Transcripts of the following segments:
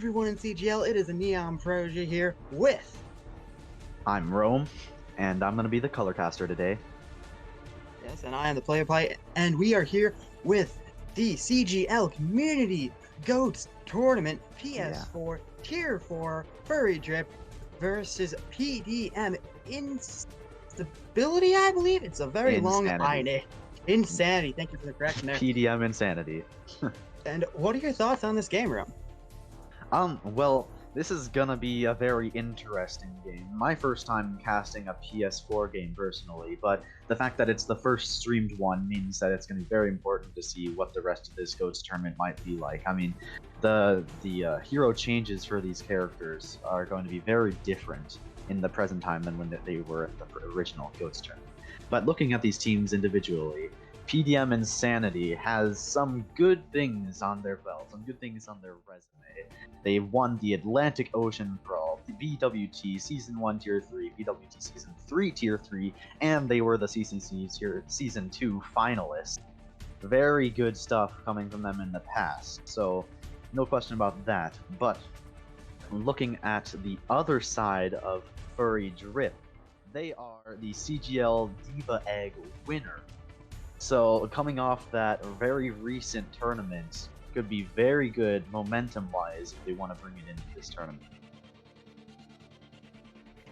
everyone in CGL? It is a Neon Protege here with... I'm Rome, and I'm gonna be the color caster today. Yes, and I am the Player Pie, and we are here with the CGL Community GOATS Tournament PS4 Tier 4 FurryDrip versus PDM Instability, I believe? It's a very long name. Insanity, thank you for the correction there. PDM Insanity. And what are your thoughts on this game, Rome? Well, this is gonna be a very interesting game. My first time casting a PS4 game personally, but the fact that it's the first streamed one means that it's gonna be very important to see what the rest of this GOATS tournament might be like. I mean, the hero changes for these characters are going to be very different in the present time than when they were at the original GOATS tournament. But looking at these teams individually, PDM Insanity has some good things on their belt, some good things on their resume. They won the Atlantic Ocean Brawl, the BWT Season 1 Tier 3, BWT Season 3 Tier 3, and they were the CCC Season 2 finalists. Very good stuff coming from them in the past, so no question about that. But looking at the other side of FurryDrip, they are the CGL Diva Egg winner. So coming off that very recent tournament could be very good momentum-wise if they want to bring it into this tournament.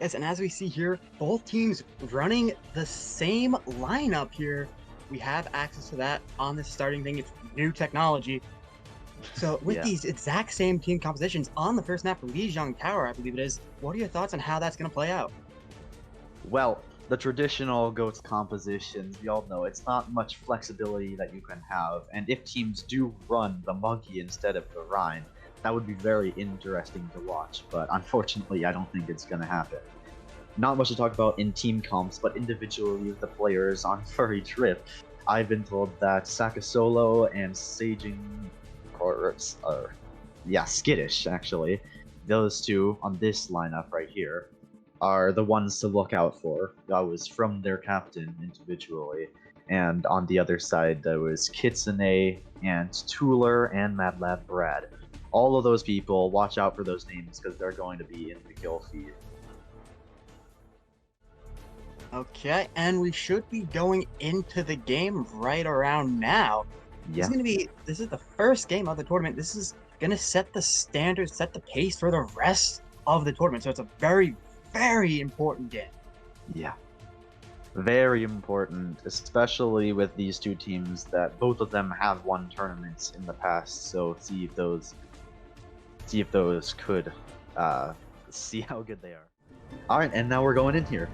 Yes, and as we see here, both teams running the same lineup here. We have access to that on this starting thing. It's new technology. So with these exact same team compositions on the first map for Lijiang Tower, I believe it is, what are your thoughts on how that's going to play out? Well, the traditional GOATS compositions, we all know, it's not much flexibility that you can have, and if teams do run the monkey instead of the Rhine, that would be very interesting to watch, but unfortunately I don't think it's going to happen. Not much to talk about in team comps, but individually with the players on FurryDrip, I've been told that Sakasolo and Saging, Skittish actually, those two on this lineup right here, are the ones to look out for. That was from their captain individually. And on the other side, there was Kitsune and Tooler and MadLab Brad. All of those people, watch out for those names because they're going to be in the kill feed. Okay, and we should be going into the game right around now. Yeah. This is the first game of the tournament. This is gonna set the standard, set the pace for the rest of the tournament. So it's a very, very important game. Yeah. Very important, especially with these two teams that both of them have won tournaments in the past. So see if those could see how good they are. Alright, and now we're going in here.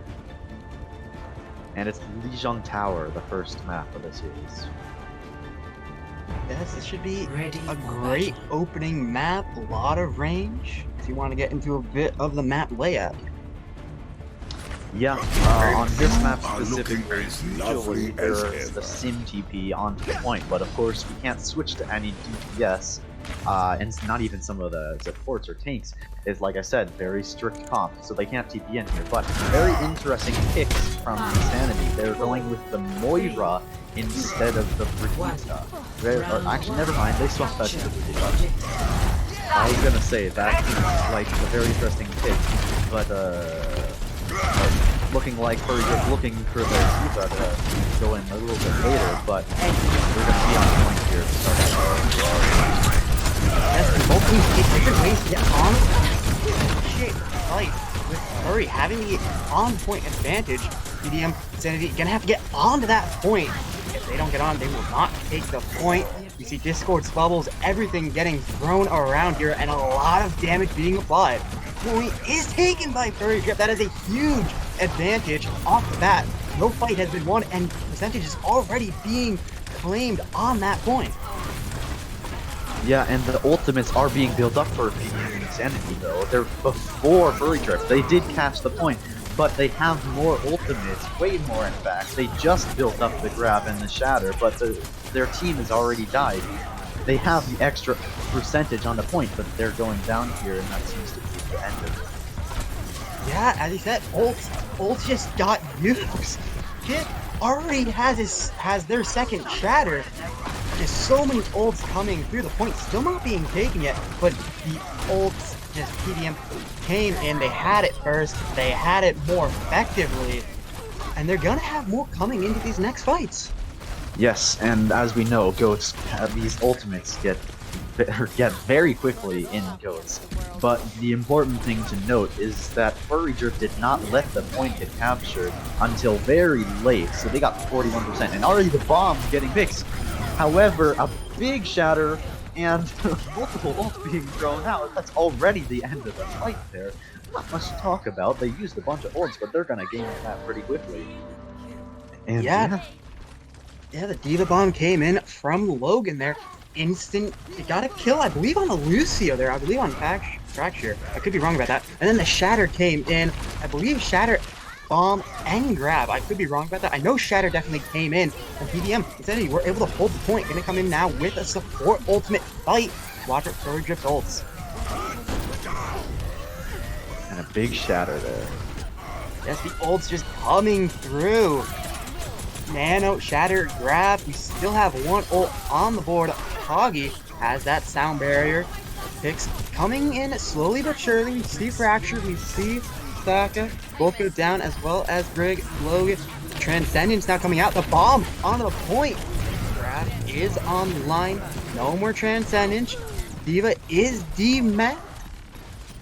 And it's Lijiang Tower, the first map of the series. Yes, this should be a great opening map, a lot of range. If you want to get into a bit of the map layout. Yeah, on this map specifically, usually there's the sim TP onto the point, but of course we can't switch to any DPS, and not even some of the supports or tanks. Is, like I said, very strict comp, so they can't TP in here. But very interesting picks from Insanity. They're going with the Moira instead of the Brigitte. Actually, never mind, they swapped back to the Brigitte. I was gonna say, that seems like a very interesting pick, but looking like FurryDrip looking for the Diva to go in a little bit later, but we're gonna be on point here to start out. Yes, both teams take different ways to get on. Shit, fight with Furry having the on-point advantage. PDM Insanity gonna have to get onto that point. If they don't get on, they will not take the point. You see Discord's bubbles, everything getting thrown around here, and a lot of damage being applied. Point is taken by FurryDrip. That is a huge advantage off the bat. No fight has been won, and percentage is already being claimed on that point. Yeah, and the ultimates are being built up for PDM Insanity, though. They're before FurryDrip. They did catch the point, but they have more ultimates, way more in fact. They just built up the grab and the shatter, but their team has already died. They have the extra percentage on the point, but they're going down here, and that seems to be the end of it. Yeah, as he said, Ult just got used. Kit already has their second shatter. Just so many ults coming through, the point still not being taken yet, but the ults, just PDM came in, they had it first, they had it more effectively, and they're gonna have more coming into these next fights. Yes, and as we know, GOATs, these ultimates get very quickly in GOATs. But the important thing to note is that FurryDrip did not let the point get captured until very late, so they got 41%, and already the bomb getting fixed. However, a big shatter and multiple ults being thrown out, that's already the end of the fight there. Not much to talk about. They used a bunch of ults, but they're gonna gain that pretty quickly. And yeah, the D.Va bomb came in from Logan there. Instant, he got a kill, I believe, on the Lucio there. I believe on Fracture. I could be wrong about that. And then the Shatter came in. I believe Shatter, bomb, and grab. I could be wrong about that. I know Shatter definitely came in. And PDM, instead we're able to hold the point. Gonna come in now with a support ultimate fight. Watch it, FurryDrip ults. a big shatter there. Yes, the ult's just coming through. Nano, shatter, grab. We still have one ult on the board. Hoggy has that sound barrier. Picks coming in slowly but surely. We see Fracture, we see Saka. Both go down as well as Brig, Logan. Transcendence now coming out. The bomb on the point. Grab is on the line. No more Transcendence. D.Va is demat.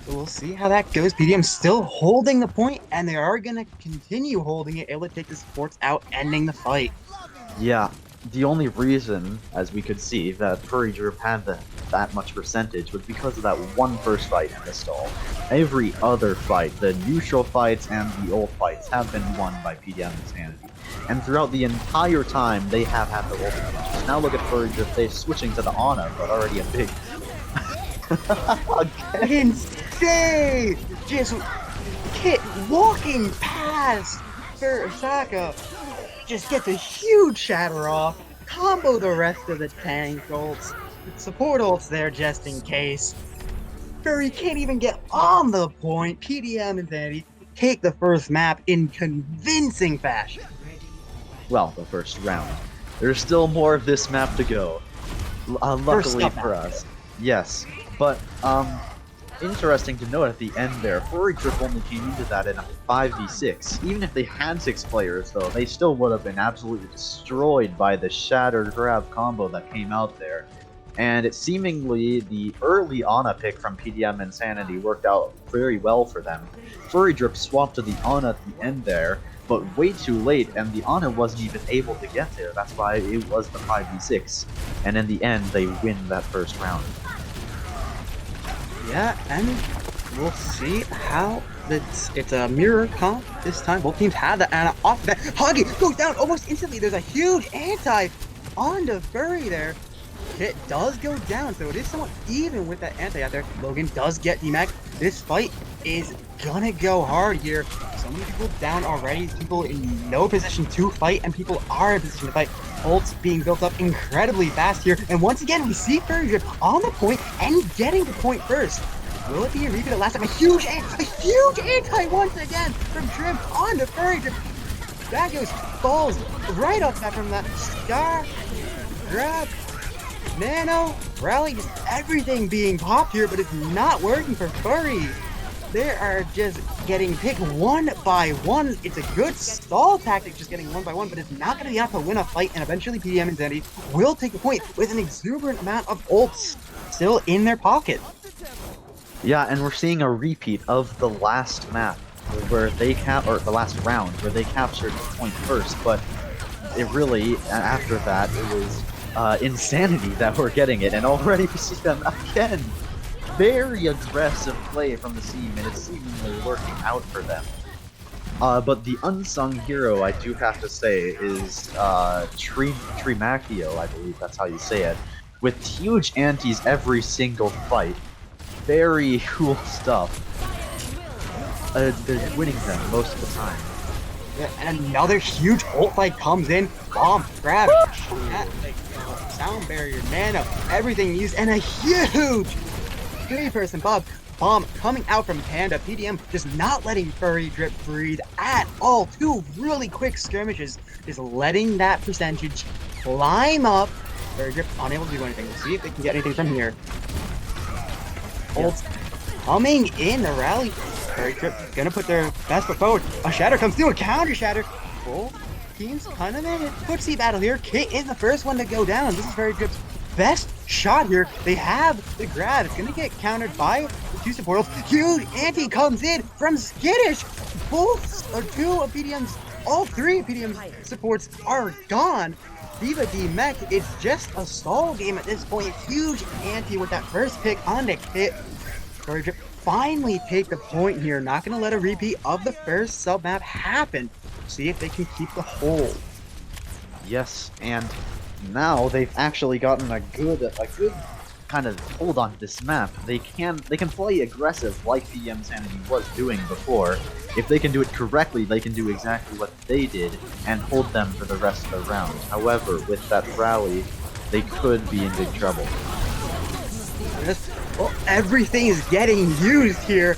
So we'll see how that goes. PDM still holding the point, and they are going to continue holding it, able to take the supports out, ending the fight. Yeah, the only reason, as we could see, that FurryDrip had that much percentage was because of that one first fight in the stall. Every other fight, the neutral fights and the ult fights, have been won by PDM Insanity. And throughout the entire time, they have had the ult advantage. Now look at FurryDrip, they're switching to the Ana, but already a big... Insane! Just Kit walking past Saka, just gets a huge shatter off, combo the rest of the tank ults, support ults there just in case. Furry can't even get on the point. PDM and Insanity take the first map in convincing fashion. Well, the first round. There's still more of this map to go. Luckily for us. Yes, but interesting to note at the end there, FurryDrip only came into that in a 5v6. Even if they had 6 players, though, they still would have been absolutely destroyed by the Shatter Grab combo that came out there. And it seemingly, the early Ana pick from PDM Insanity worked out very well for them. FurryDrip swapped to the Ana at the end there, but way too late, and the Ana wasn't even able to get there. That's why it was the 5v6. And in the end, they win that first round. Yeah, and we'll see how it's a mirror comp this time. Both teams have the Ana off the bat. Huggy goes down almost instantly. There's a huge anti onto Furry there. Hit does go down, so it is somewhat even with that anti out there. Logan does get DMAC. This fight is gonna go hard here. So many people down already, people in no position to fight, and people are in position to fight. Ults being built up incredibly fast here, and once again we see FurryDrip on the point and getting the point first. Will it be a repeat of last time? A huge anti once again from Trim onto FurryDrip. That goes falls right off that from that Scar grab. Nano, Rally, just everything being popped here, but it's not working for Furry. They are just getting picked one by one. It's a good stall tactic, just getting one by one, but it's not going to be enough to win a fight, and eventually PDM Insanity will take the point with an exuberant amount of ults still in their pocket. Yeah, and we're seeing a repeat of the last map, where they or the last round, where they captured the point first, but it really, after that, it was Insanity that were getting it, and already we see them again. Very aggressive play from the team, and it's seemingly working out for them. But the unsung hero, I do have to say, is Trimakio, I believe that's how you say it, with huge antis every single fight. Very cool stuff. They're winning them most of the time. Yeah, and another huge ult fight comes in. Bomb, grab, sound barrier, nano, everything used, and a huge 3-person bomb coming out from Panda. PDM just not letting FurryDrip breathe at all. 2 really quick skirmishes, just letting that percentage climb up. FurryDrip unable to do anything. We'll see if they can get anything from here. Ults coming in the rally. FurryDrip gonna put their best foot forward. A shatter comes through, a counter shatter. Both teams kind of in a footsie battle here. Kit is the first one to go down. This is FurryDrip's best shot here. They have the grab. It's gonna get countered by the two support ults. Huge anti comes in from Skittish. Both or two of PDM's, all three of PDM's supports are gone. Diva D Mech, it's just a stall game at this point. Huge anti with that first pick on the Kit. FurryDrip finally take the point here. Not gonna let a repeat of the first sub map happen. See if they can keep the hold. Yes, and now they've actually gotten a good kind of hold on this map. They can play aggressive like PDM Sanity was doing before. If they can do it correctly, they can do exactly what they did and hold them for the rest of the round. However, with that rally, they could be in big trouble. Yes. Well, everything is getting used here.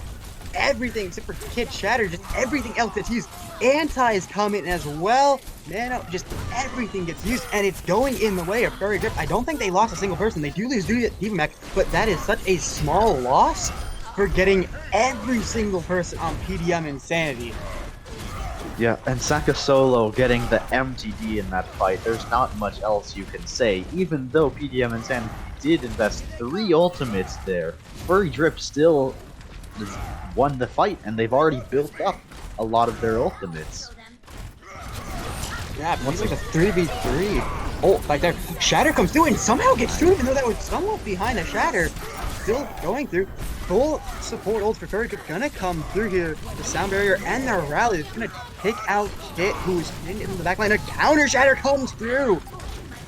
Everything except for Kit Shatter, just everything else gets used. Anti is coming as well. Nano, just everything gets used, and it's going in the way of FurryDrip. I don't think they lost a single person. They do lose Diva Mech, but that is such a small loss for getting every single person on PDM Insanity. Yeah, and Saka Solo getting the MTD in that fight. There's not much else you can say. Even though PDM Insanity did invest 3 ultimates there, FurryDrip still won the fight, and they've already built up a lot of their ultimates. Yeah, it's like a 3v3. Oh, like there. Shatter comes through and somehow gets through, even though that was somewhat behind a Shatter. Still going through. Full support ults for FurryDrip gonna come through here. The sound barrier and the rally is gonna take out Kit, who's in the backline. A counter Shatter comes through.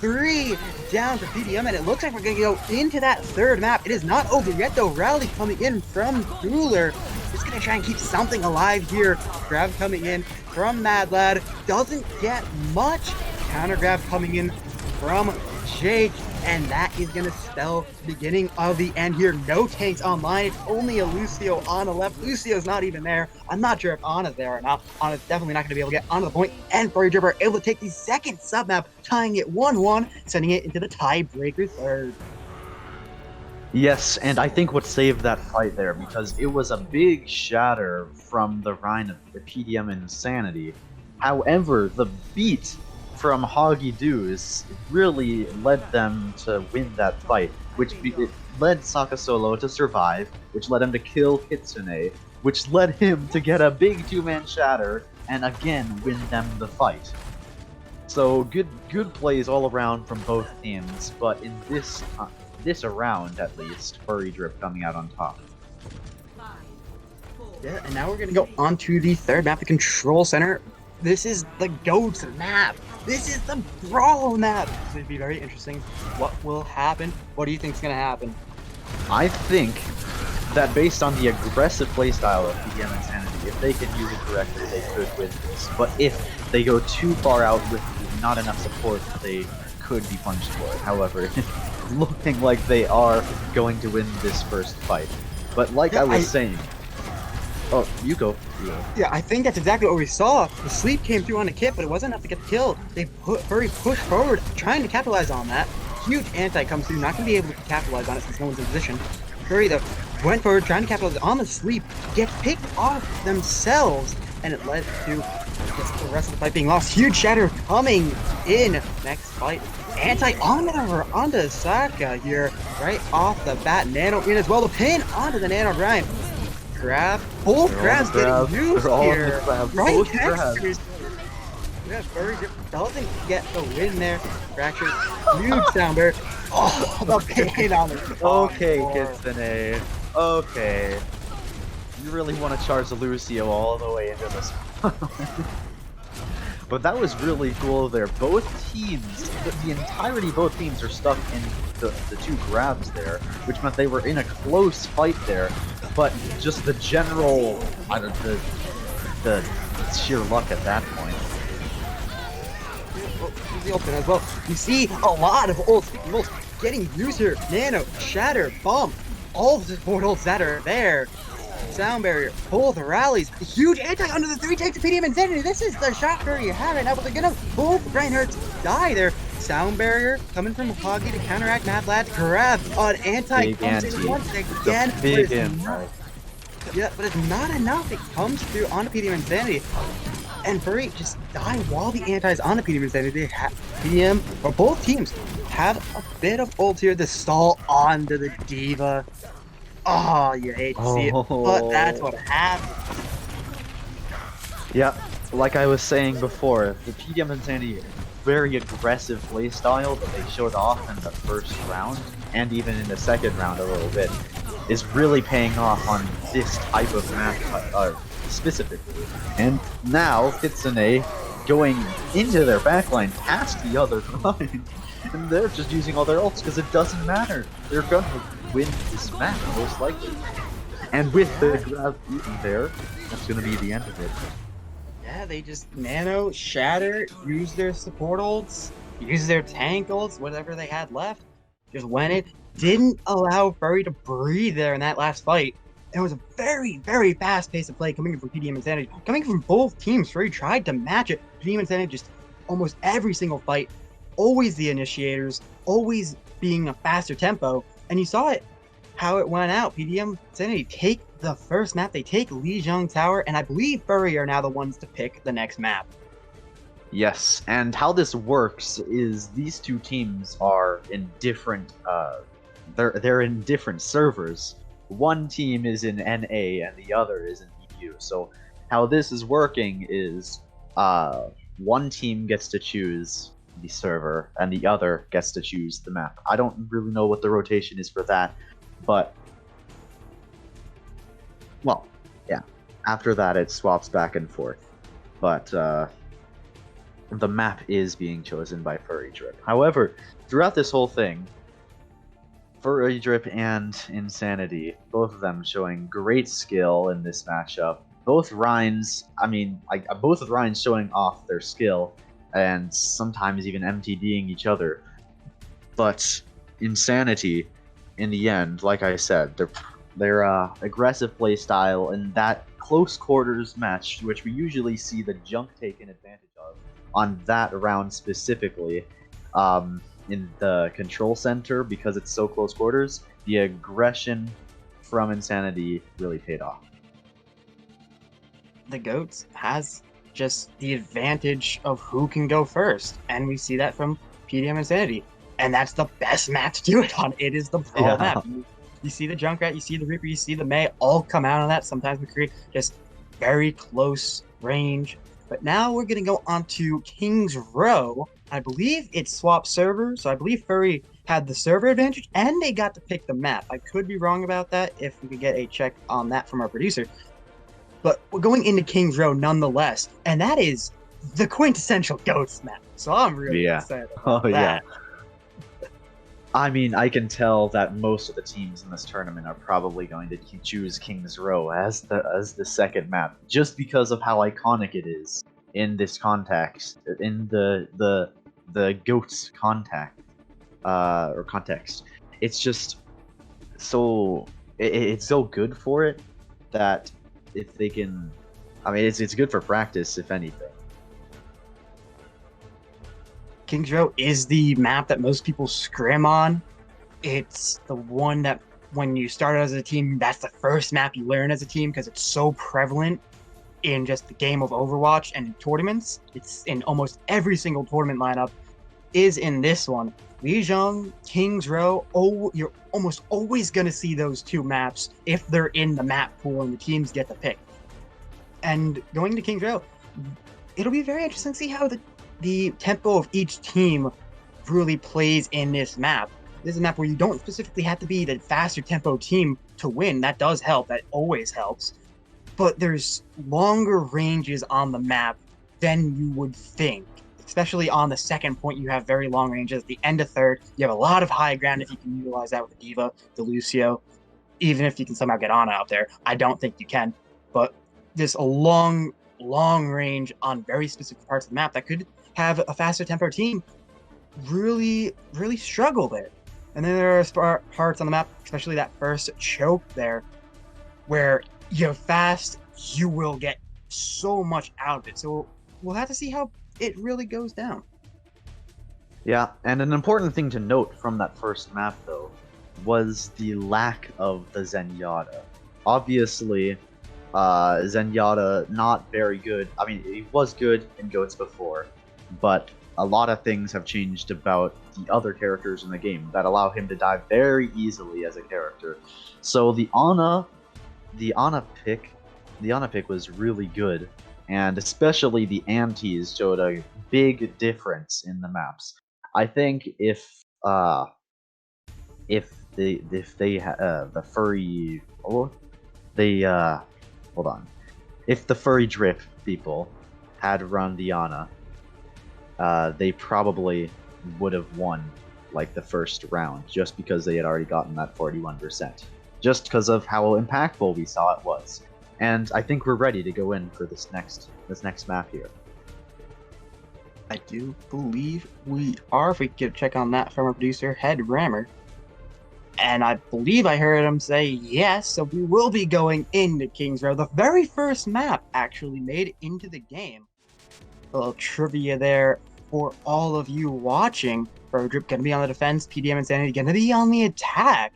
3 down for PDM, and it looks like we're gonna go into that third map. It is not over yet though. Rally coming in from Cooler. Just gonna try and keep something alive here. Grab coming in from Mad Lad. Doesn't get much. Counter grab coming in from Jake. And that is going to spell the beginning of the end here. No tanks online. It's only a Lucio on the left. Lucio's not even there. I'm not sure if Ana's there or not. Ana's definitely not going to be able to get onto the point. And FurryDrip are able to take the second sub-map, tying it 1-1, sending it into the tiebreaker third. Yes, and I think what saved that fight there, because it was a big shatter from the Rhine of the PDM Insanity. However, the beat from Hoggy Doos really led them to win that fight, it led Saka Solo to survive, which led him to kill Kitsune, which led him to get a big 2-man shatter and again win them the fight. So good plays all around from both teams, but in this round at least, FurryDrip coming out on top. Yeah, and now we're gonna go on to the third map, the Control Center. This is the GOATS map. This is the Brawl map. It's going to be very interesting. What will happen? What do you think is going to happen? I think that based on the aggressive playstyle of PDM Insanity, if they can use it correctly, they could win this. But if they go too far out with not enough support, they could be punished for it. However, it's looking like they are going to win this first fight. But like I was saying... Oh, you go. Yeah, I think that's exactly what we saw. The sleep came through on the Kit, but it wasn't enough to get the kill. Furry pushed forward, trying to capitalize on that. Huge anti comes through, not going to be able to capitalize on it since no one's in position. Furry, though, went forward, trying to capitalize on the sleep, get picked off themselves, and it led to the rest of the fight being lost. Huge shatter coming in next fight. Anti onto Saka here, right off the bat. Nano in as well. The pin onto the Nano grind. Grab. Both grabs getting used here. Right next to each other. Yeah, FurryDrip doesn't get the win there. Fracture. Huge sounder. Oh, the pain on it. Okay, Kitsune. Okay. You really want to charge the Lucio all the way into this one. But that was really cool there. Both teams, the entirety of both teams are stuck in the 2 grabs there, which meant they were in a close fight there. But just the general, the sheer luck at that point. The open as well. You see a lot of ults getting used here. Nano, Shatter, Bomb, all of the support ults that are there. sound barrier, both rallies, huge anti under the 3 takes the PDM Insanity. This is the shot where you have it. Now, but they're gonna both Reinhardt's die there. Sound barrier coming from Hoggy to counteract Mad Lad's grab on anti Big comes anti. in once again. Big but it's anti. not- Yeah, but it's not enough. It comes through on the PDM Insanity. And Furry just die while the anti is on the PDM Insanity. PDM, or both teams, have a bit of ult here to stall onto the Diva. Oh, you hate to see it, but that's what happens. Yeah, like I was saying before, the PDM Insanity very aggressive playstyle that they showed off in the first round, and even in the second round a little bit, is really paying off on this type of map specifically. And now, Kitsune going into their backline past the other line, and they're just using all their ults because it doesn't matter. They're gonna win this map, most likely. And with the grab beaten there, that's gonna be the end of it. Yeah, they just nano, shatter, use their support ults, use their tank ults, whatever they had left. Just went it. Didn't allow Furry to breathe there in that last fight. And it was a very, very fast pace of play coming from PDM Insanity. Coming from both teams, Furry tried to match it. PDM Insanity just almost every single fight, always the initiators, always being a faster tempo. And you saw it, how it went out. PDM Insanity take the first map, they take Lijiang Tower, and I believe Furry are now the ones to pick the next map. Yes, and how this works is these two teams are in different they're in different servers. One team is in NA and the other is in EU. So how this is working is one team gets to choose the server and the other gets to choose the map. I don't really know what the rotation is for that, but well, yeah. After that it swaps back and forth. But the map is being chosen by FurryDrip. However, throughout this whole thing, FurryDrip and Insanity, both of them showing great skill in this matchup. Both Rhines, both of Rhines showing off their skill and sometimes even MTDing each other. But Insanity, in the end, like I said, their aggressive playstyle in that close quarters match, which we usually see the junk taken advantage of on that round specifically, in the control center, because it's so close quarters, the aggression from Insanity really paid off. The GOATS has just the advantage of who can go first, and we see that from PDM Insanity, and that's the best map to do it on. It is the brawl map. You see the Junkrat, you see the Reaper, you see the Mei all come out on that. Sometimes we create just very close range. But now we're going to go on to King's Row. I believe it's swap server, so I believe Furry had the server advantage, and they got to pick the map. I could be wrong about that if we could get a check on that from our producer. But we're going into King's Row nonetheless, and that is the quintessential GOATS map. So I'm really excited about that. Yeah. I mean, I can tell that most of the teams in this tournament are probably going to choose King's Row as the second map, just because of how iconic it is in this context, in the GOATS context. It's just so it's so good for it that if they can, it's good for practice, if anything. King's Row is the map that most people scrim on. It's the one that when you start as a team, that's the first map you learn as a team because it's so prevalent in just the game of Overwatch and in tournaments. It's in almost every single tournament lineup is in this one. Lijiang, King's Row, you're almost always going to see those two maps if they're in the map pool and the teams get to pick. And going to King's Row, it'll be very interesting to see how the tempo of each team really plays in this map. This is a map where you don't specifically have to be the faster tempo team to win. That does help. That always helps. But there's longer ranges on the map than you would think. Especially on the second point, you have very long ranges. At the end of third, you have a lot of high ground if you can utilize that with the Diva, the Lucio. Even if you can somehow get on out there. I don't think you can. But there's a long range on very specific parts of the map that could have a faster tempo team really struggle there. And then there are parts on the map, especially that first choke there, where you're fast, you will get so much out of it. So we'll have to see how it really goes down. Yeah, and an important thing to note from that first map, though, was the lack of the Zenyatta. Obviously, Zenyatta not very good. I mean, he was good in GOATS before, but a lot of things have changed about the other characters in the game that allow him to die very easily as a character. So the Ana pick was really good, and especially the antis showed a big difference in the maps. I think if the furry hold on, if the FurryDrip people had run the Ana, they probably would have won like the first round just because they had already gotten that 41%, just because of how impactful we saw it was. And I think we're ready to go in for this next map here. I do believe we are. If we could check on that from our producer, Head Rammer. And I believe I heard him say yes, so we will be going into Kings Row, the very first map actually made into the game. A little trivia there for all of you watching. FurryDrip gonna be on the defense, PDM and Sanity gonna be on the attack.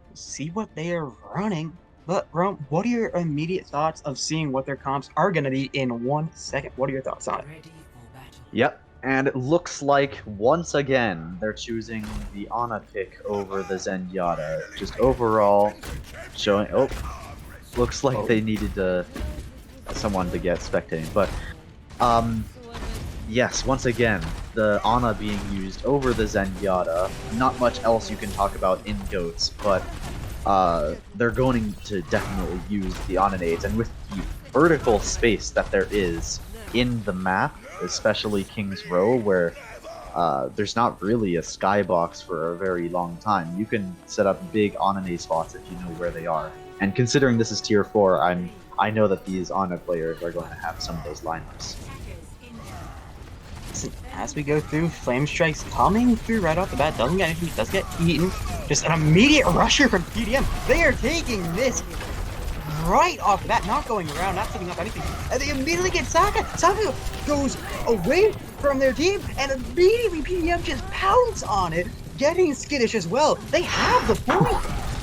We'll see what they are running. But Rome, what are your immediate thoughts of seeing what their comps are gonna be in 1 second? What are your thoughts on it? Yep, and it looks like once again they're choosing the Ana pick over the Zenyatta. Just overall showing. Oh, looks like they needed someone to get spectating, but yes, once again the Ana being used over the Zenyatta. Not much else you can talk about in GOATS, but they're going to definitely use the Ana nades, and with the vertical space that there is in the map, especially Kings Row, where there's not really a skybox for a very long time. You can set up big Ana spots if you know where they are. And considering this is tier 4, I know that these Ana players are going to have some of those lineups. As we go through, Flame Strike's coming through right off the bat, doesn't get anything, does get eaten. Just an immediate rusher from PDM. They are taking this right off the bat, not going around, not setting up anything, and they immediately get Saka. Saka goes away from their team, and immediately PDM just pounce on it, getting skittish as well. They have the point.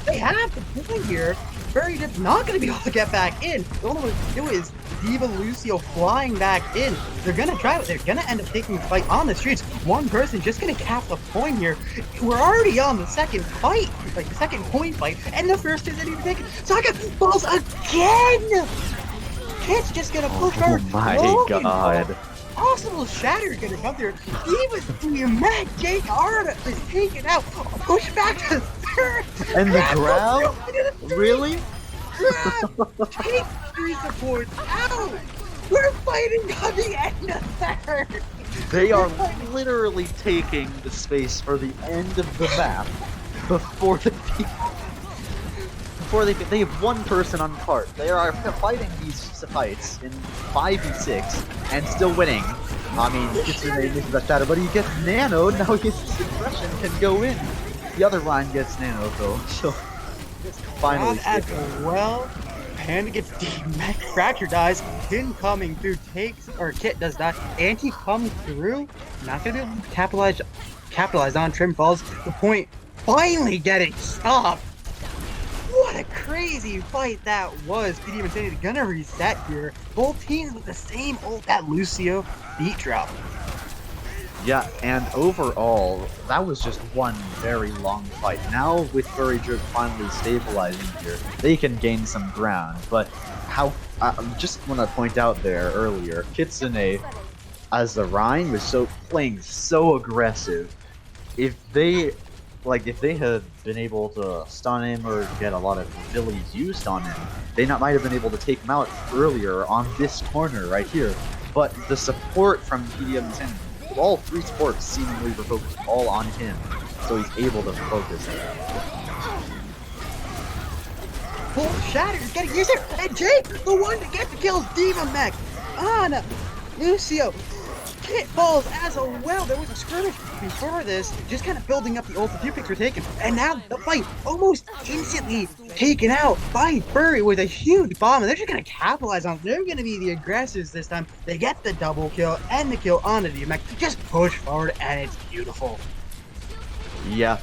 They have the point here. FurryDrip's not going to be able to get back in. The only way to do is Diva Lucio flying back in. They're going to try it. They're going to end up taking the fight on the streets. One person just going to cap the point here. We're already on the second fight, like the second point fight, and the first isn't even taken. Saka falls again! Kit's just going to push her. Oh my god. Possible Shatter gonna come there. Diva's doing mad. Jake Arda is taken out. Push back to third. And the grab? Really? Grab. Take 3 supports out. We're fighting on the end of third. They are literally taking the space for the end of the map before they have one person on cart. They are fighting these fights in 5v6 and still winning. I mean, Kitsune misses that shadow, but he gets nanoed. Now his suppression can go in. The other line gets nanoed though, so finally. As well, Panda gets D-Mac, Fracture dies. Tin coming through takes, or Kit does that. Anti comes through, not gonna be able to capitalize on. Trim falls. The point finally getting stopped. What a crazy fight that was. PDM and Sanity gonna reset here. Both teams with the same ult. That Lucio beat drop. Yeah, and overall, that was just one very long fight. Now, with FurryDrip finally stabilizing here, they can gain some ground. But how? I just want to point out there earlier, Kitsune, as the Rhine, was playing so aggressive. If they had been able to stun him or get a lot of abilities used on him, they might have been able to take him out earlier on this corner right here. But the support from PDM and Sanity, all 3 supports seemingly were focused all on him, so he's able to focus. Full Shatter is getting used here, and Jake, the one to get the kills, Diva Mech, Ana, Lucio, Kit falls as well. There was a skirmish before this, just kind of building up the ult. A few picks were taken, and now the fight almost instantly taken out by Furry with a huge bomb, and they're just going to capitalize on it. They're going to be the aggressors this time. They get the double kill and the kill on the DMX. Just push forward, and it's beautiful. Yeah,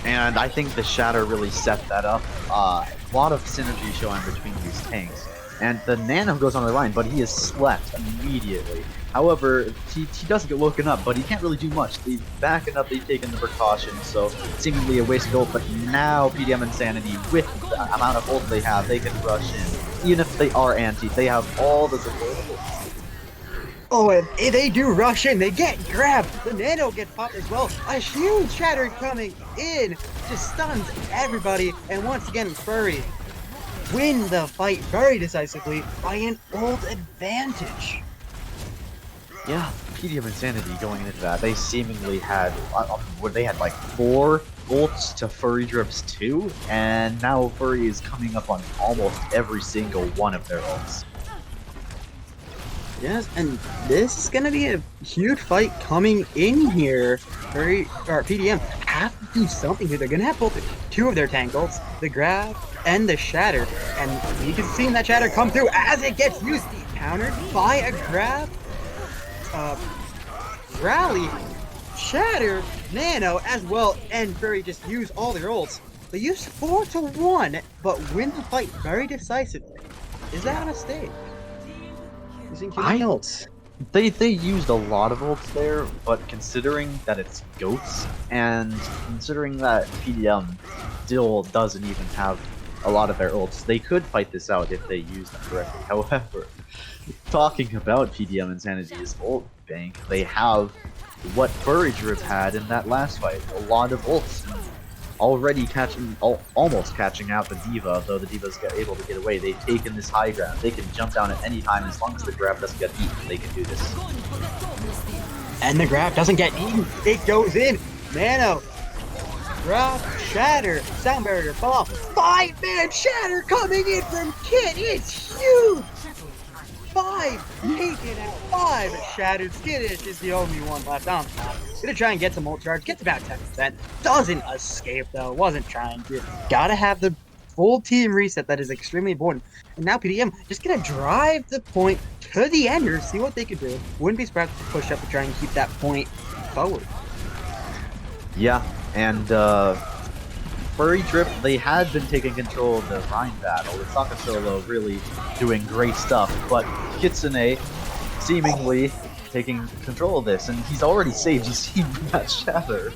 and I think the Shatter really set that up. A lot of synergy showing between these tanks. And the Nano goes on the line, but he is slept immediately. However, he doesn't get woken up, but he can't really do much. They've backing up, they've taken the precautions, so seemingly a wasted ult, but now PDM Insanity, with the amount of ult they have, they can rush in. Even if they are anti, they have all the support. Oh, and they do rush in. They get grabbed. The Nano gets popped as well. A huge Shatter coming in. Just stuns everybody. And once again, Furry win the fight very decisively by an ult advantage. Yeah, PDM Insanity going into that, they seemingly had, they had like 4 ults to FurryDrip's 2, and now Furry is coming up on almost every single one of their ults. Yes, and this is gonna be a huge fight coming in here. PDM have to do something here. They're gonna have both 2 of their tank ults, the grab and the Shatter, and you can see that Shatter come through as it gets used, countered by a grab, rally, Shatter, Nano as well, and Furry just use all their ults. They use 4 to 1, but win the fight very decisively. Is that a mistake? Using ults. They used a lot of ults there, but considering that it's goats, and considering that PDM still doesn't even have a lot of their ults, they could fight this out if they use them correctly. However, talking about PDM Insanity's ult bank, they have what FurryDrip had in that last fight, a lot of ults. Already almost catching out the D.Va, though the D.Va's able to get away. They've taken this high ground. They can jump down at any time as long as the grab doesn't get eaten. They can do this. And the grab doesn't get eaten. It goes in. Nano. Grab. Shatter. Sound barrier. Fall off. 5-man Shatter coming in from Kit. It's huge. 5 taken out. 5 shattered. Skittish is the only one left on top. Gonna try and get some ult charge. Gets about 10%. Doesn't escape though. Wasn't trying to. Gotta have the full team reset. That is extremely important. And now PDM just gonna drive the point to the ender. See what they can do. Wouldn't be surprised to push up to try and keep that point forward. Yeah, and FurryDrip, they had been taking control of the Rhine battle, with Saka Solo really doing great stuff, but Kitsune seemingly taking control of this, and he's already saved. You see that Shatter.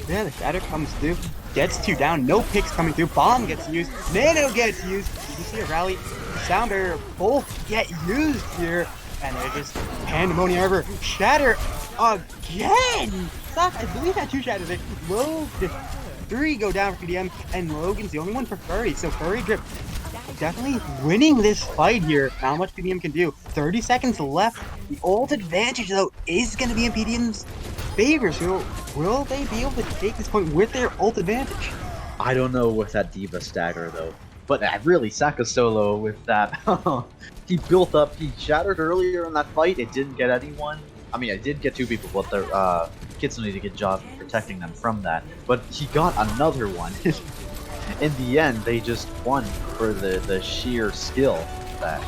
Yeah, the Shatter comes through, gets 2 down, no picks coming through, Bomb gets used, Nano gets used, you see a rally, Sound Barrier both get used here, and they're just pandemonium ever. Shatter again! I believe that 2 Shatters there. Logan, 3 go down for PDM, and Logan's the only one for Furry, so FurryDrip definitely winning this fight here. Not much PDM can do. 30 seconds left. The ult advantage, though, is going to be in PDM's favor, so will they be able to take this point with their ult advantage? I don't know with that D.Va stagger, though. But really, Saka Solo with that. He built up, he shattered earlier in that fight. It didn't get anyone. I mean, it did get 2 people, but their Kitsune did a good job protecting them from that. But he got another one. In the end, they just won for the sheer skill of that.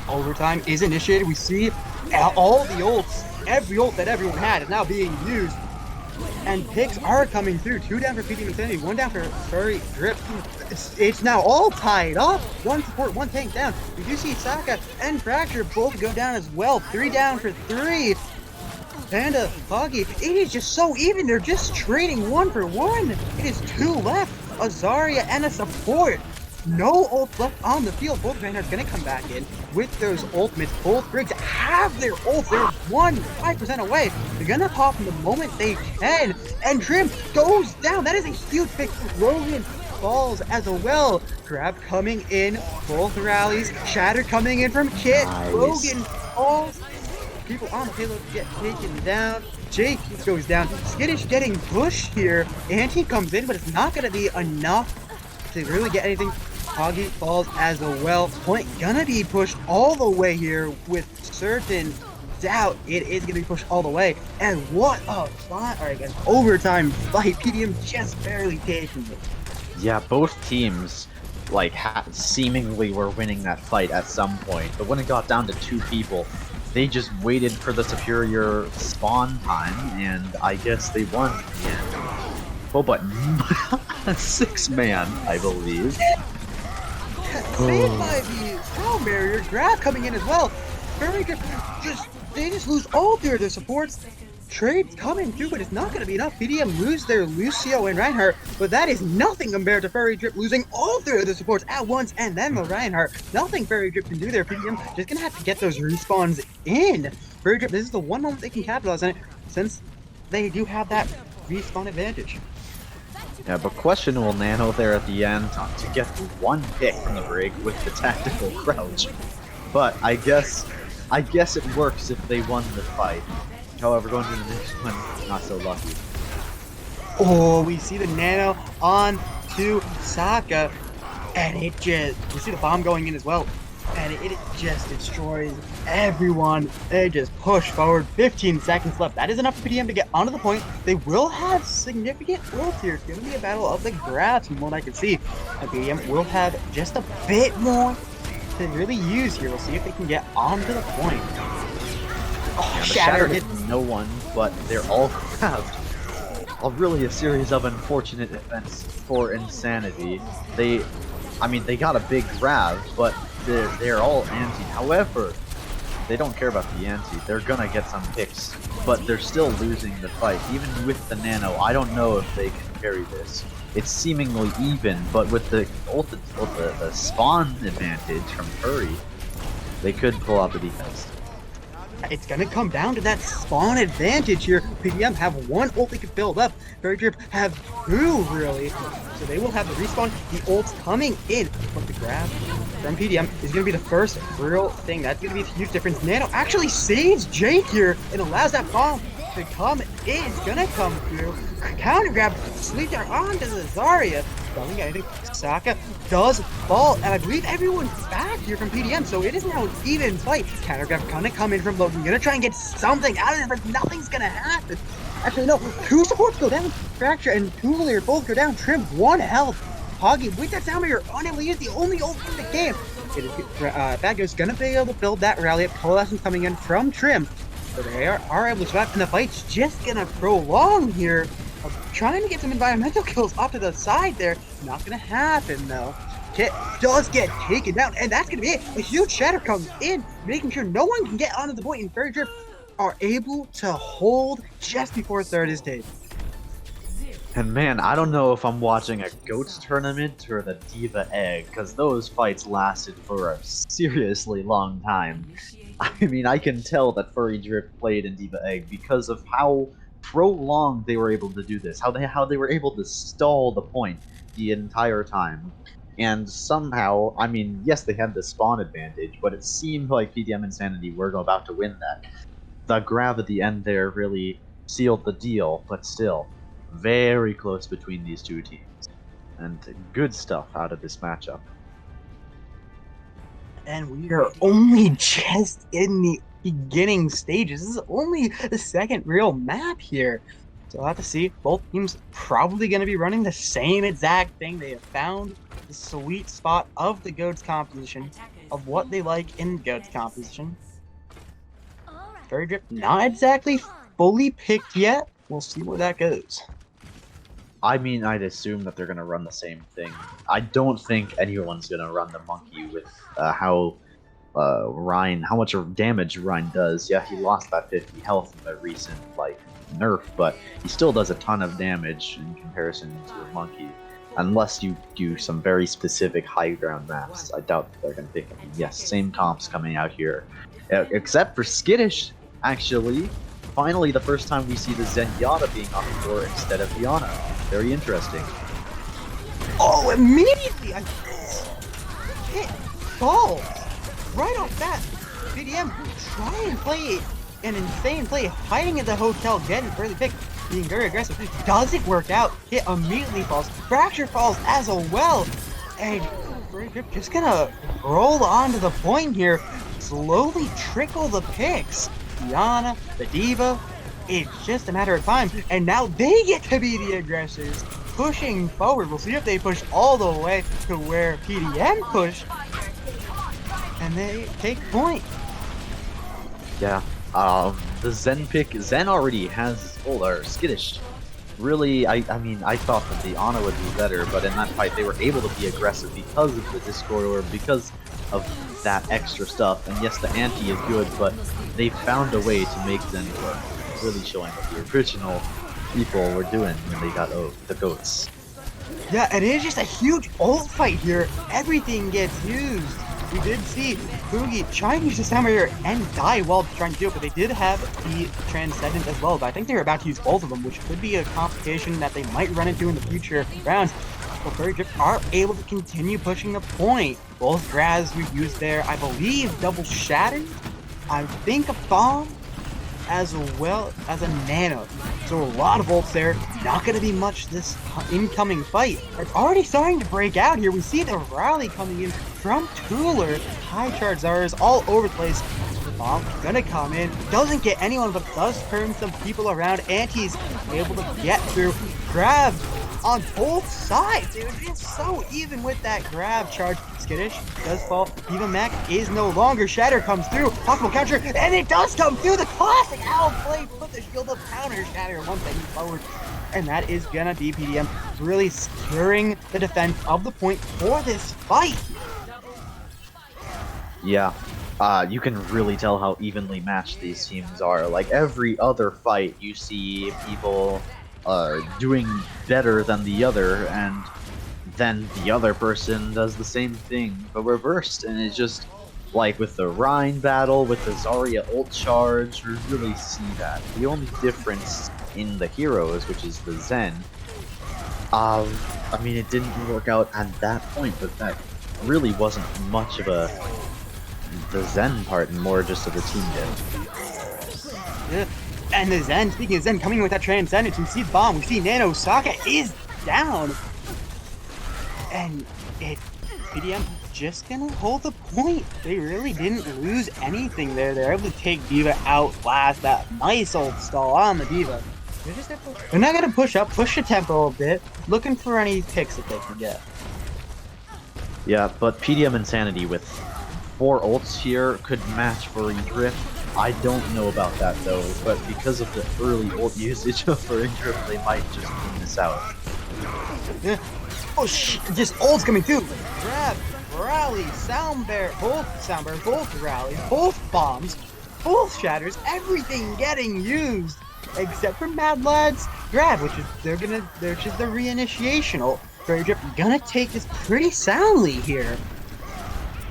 Overtime is initiated. We see all the ults, every ult that everyone had is now being used. And picks are coming through. 2 down for PDM Insanity, 1 down for FurryDrip. It's now all tied up. 1 support, 1 tank down. We do see Saka and Fracture both go down as well. 3 down for 3. Panda, Foggy, it is just so even. They're just trading 1 for 1. It is 2 left. A Zarya and a support. No ult left on the field. Both Vanguard's gonna come back in with those ultimates. Both Briggs have their ult. They're 5% away. They're gonna pop them the moment they can. And Trim goes down. That is a huge pick. Rogan falls as well. Grab coming in. Both rallies. Shatter coming in from Kit. Nice. Rogan falls. People on the payload get taken down. Jake goes down. Skittish getting pushed here. And he comes in, but it's not gonna be enough to really get anything. Hoggy falls as well. Point gonna be pushed all the way here with certain doubt. It is gonna be pushed all the way. And what a fight! Alright guys, overtime fight. PDM just barely taking it. Yeah, both teams like seemingly were winning that fight at some point, but when it got down to 2 people, they just waited for the superior spawn time, and I guess they won in the end. Oh, but 6-man, I believe. Saved by the Power Barrier, grab coming in as well. FurryDrip they just lose all 3 of their supports. Trades coming through, but it's not going to be enough. PDM lose their Lucio and Reinhardt, but that is nothing compared to FurryDrip losing all 3 of the supports at once, and then the Reinhardt. Nothing FurryDrip can do there. PDM just going to have to get those respawns in. FurryDrip, this is the one moment they can capitalize on it, since they do have that respawn advantage. Yeah, but questionable Nano there at the end to get 1 pick from the break with the tactical crouch. But I guess it works if they won the fight. However, going to the next one, not so lucky. Oh, we see the Nano on to Saka, and it just, we see the bomb going in as well, and it just destroys everyone. They just push forward, 15 seconds left. That is enough for PDM to get onto the point. They will have significant ult here. It's going to be a battle of the grabs from what I can see. And PDM will have just a bit more to really use here. We'll see if they can get onto the point. Oh, yeah, Shatter hit no one, but they're all grabbed. Really a series of unfortunate events for Insanity. They got a big grab, but they're all anti. However, they don't care about the anti. They're gonna get some picks, but they're still losing the fight. Even with the Nano, I don't know if they can carry this. It's seemingly even, but with the spawn advantage from Furry, they could pull out the defense. It's gonna come down to that spawn advantage here. PDM have 1 ult they could build up. FurryDrip have 2, really. So they will have the respawn, the ults coming in. But the grab from PDM is gonna be the first real thing. That's gonna be a huge difference. Nano actually saves Jake here and allows that bomb to come in. It's gonna come through. Counter grab, sleep there onto the Zarya. I think Saka does fall, and I believe everyone's back here from PDM, so it is now an even fight. Counter grab gonna come in from Logan, gonna try and get something out of it, but nothing's gonna happen. Actually, no, 2 supports go down. Fracture and Cooler both go down. Trim 1 health. Hoggy with that sound you're unable to use the only ult in the game. It is Bad Ghost gonna be able to build that rally up. Coalescence coming in from Trim, so they are able to survive, and the fight's just gonna prolong here. Trying to get some environmental kills off to the side there. Not gonna happen though. Kit does get taken down, and that's gonna be it. A huge shatter comes in, making sure no one can get onto the point, and FurryDrip are able to hold just before 3rd is taken. And man, I don't know if I'm watching a GOATS tournament or the Diva Egg, because those fights lasted for a seriously long time. I mean, I can tell that FurryDrip played in Diva Egg because of how prolonged they were able to do this, how they were able to stall the point the entire time. And somehow, I mean, yes, they had the spawn advantage, but it seemed like PDM Insanity were about to win that. The grab at the end there really sealed the deal, but still, very close between these 2 teams. And good stuff out of this matchup. And we are only just in the beginning stages. This is only the 2nd real map here. So we'll have to see. Both teams probably going to be running the same exact thing. They have found the sweet spot of the GOATS composition, of what they like in GOATS composition. FurryDrip not exactly fully picked yet. We'll see where that goes. I mean, I'd assume that they're going to run the same thing. I don't think anyone's going to run the monkey with how much damage Ryan does. Yeah, he lost that 50 health in the recent, nerf, but he still does a ton of damage in comparison to a monkey. Unless you do some very specific high ground maps. I doubt they're going to pick him. Yes, same comps coming out here. Except for Skittish, actually. Finally, the first time we see the Zenyatta being on the floor instead of Diana. Very interesting. Oh, immediately! Hit balls! Right off that, PDM try and play an insane play, hiding at the hotel, getting early pick, being very aggressive. Doesn't work out. Hit immediately falls. Fracture falls as well. And FurryDrip just gonna roll onto the point here, slowly trickle the picks. Diana, the Diva, it's just a matter of time, and now they get to be the aggressors, pushing forward. We'll see if they push all the way to where PDM pushed, and they take point. Yeah, the Zen pick, Zen already has ult, or Skittish. Really, I mean, I thought that the Ana would be better, but in that fight they were able to be aggressive because of the Discord Orb, because of that extra stuff. And yes, the anti is good, but they found a way to make Zen work, really showing what the original people were doing when they got the goats. Yeah, and it is just a huge ult fight here. Everything gets used. We did see Boogie trying to use the Sound Barrier and die while trying to do it, but they did have the Transcendent as well. But I think they were about to use both of them, which could be a complication that they might run into in the future rounds. But FurryDrip are able to continue pushing the point. Both Graz we've used there, I believe, double Shatter. I think a bomb, as well as a nano. So a lot of ults there. Not going to be much this incoming fight. It's already starting to break out here. We see the rally coming in from Tuller. High charge Zara's all over the place. The bomb gonna come in. Doesn't get anyone, but does turn some people around. Anti's able to get through. Grab on both sides. It was just so even with that grab charge. Skittish does fall. Diva Mac is no longer. Shatter comes through. Possible counter, and it does come through. The classic outplay. Put the shield up, counter Shatter once they move forward. And that is gonna be PDM really securing the defense of the point for this fight. Yeah, you can really tell how evenly matched these teams are. Like every other fight, you see people doing better than the other, and then the other person does the same thing, but reversed. And it's just like with the Rhine battle, with the Zarya ult charge, you really see that. The only difference in the heroes, which is the Zen, I mean, it didn't work out at that point, but that really wasn't much of the Zen part, and more just of the team did. Yeah. And the Zen, speaking of Zen, coming with that Transcendence, we see the bomb, we see Nano, Sokka is down. And PDM just gonna hold the point. They really didn't lose anything there. They're able to take Diva out last. That nice old stall on the Diva. They're not gonna push up, push the tempo a bit, looking for any picks that they can get. Yeah, but PDM Insanity with 4 ults here could match FurryDrip. I don't know about that though, but because of the early ult usage of FurryDrip, they might just clean this out. Yeah. Oh shit, just ults coming through. Grab, rally, both rallies, both bombs, both shatters, everything getting used. Except for Mad Lad's grab, which is they're just the reinitiation ult. FurryDrip gonna take this pretty soundly here.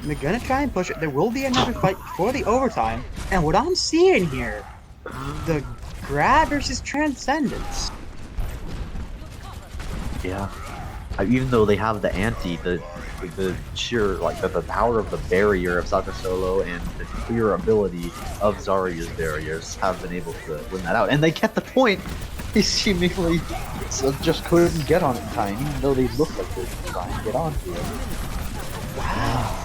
And they're gonna try and push it. There will be another fight before the overtime. And what I'm seeing here, the grab versus Transcendence. Yeah. Even though they have the anti, the sheer, like, the power of the barrier of Saka Solo and the clear ability of Zarya's barriers have been able to win that out. And they get the point! They seemingly just couldn't get on it in time, even though they look like they're trying to get onto it. Wow.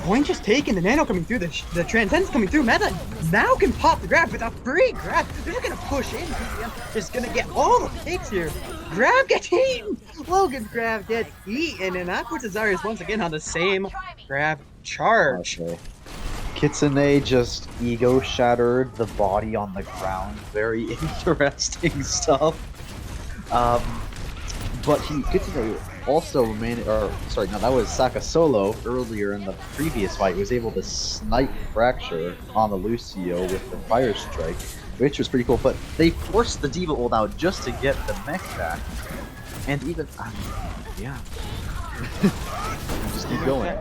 Point just taken, the Nano coming through, the Transcendence coming through. Meta now can pop the grab with a free grab. They're just gonna push in. PDM just gonna get all the picks here. Grab gets eaten. Logan's grab gets eaten, and that puts Azarius once again on the same grab charge. Okay. Kitsune just ego shattered the body on the ground. Very interesting stuff. But Kitsune also that was Saka Solo earlier in the previous fight. He was able to snipe Fracture on the Lucio with the Fire Strike, which was pretty cool. But they forced the Diva ult out just to get the mech back. And even, yeah. Just keep going.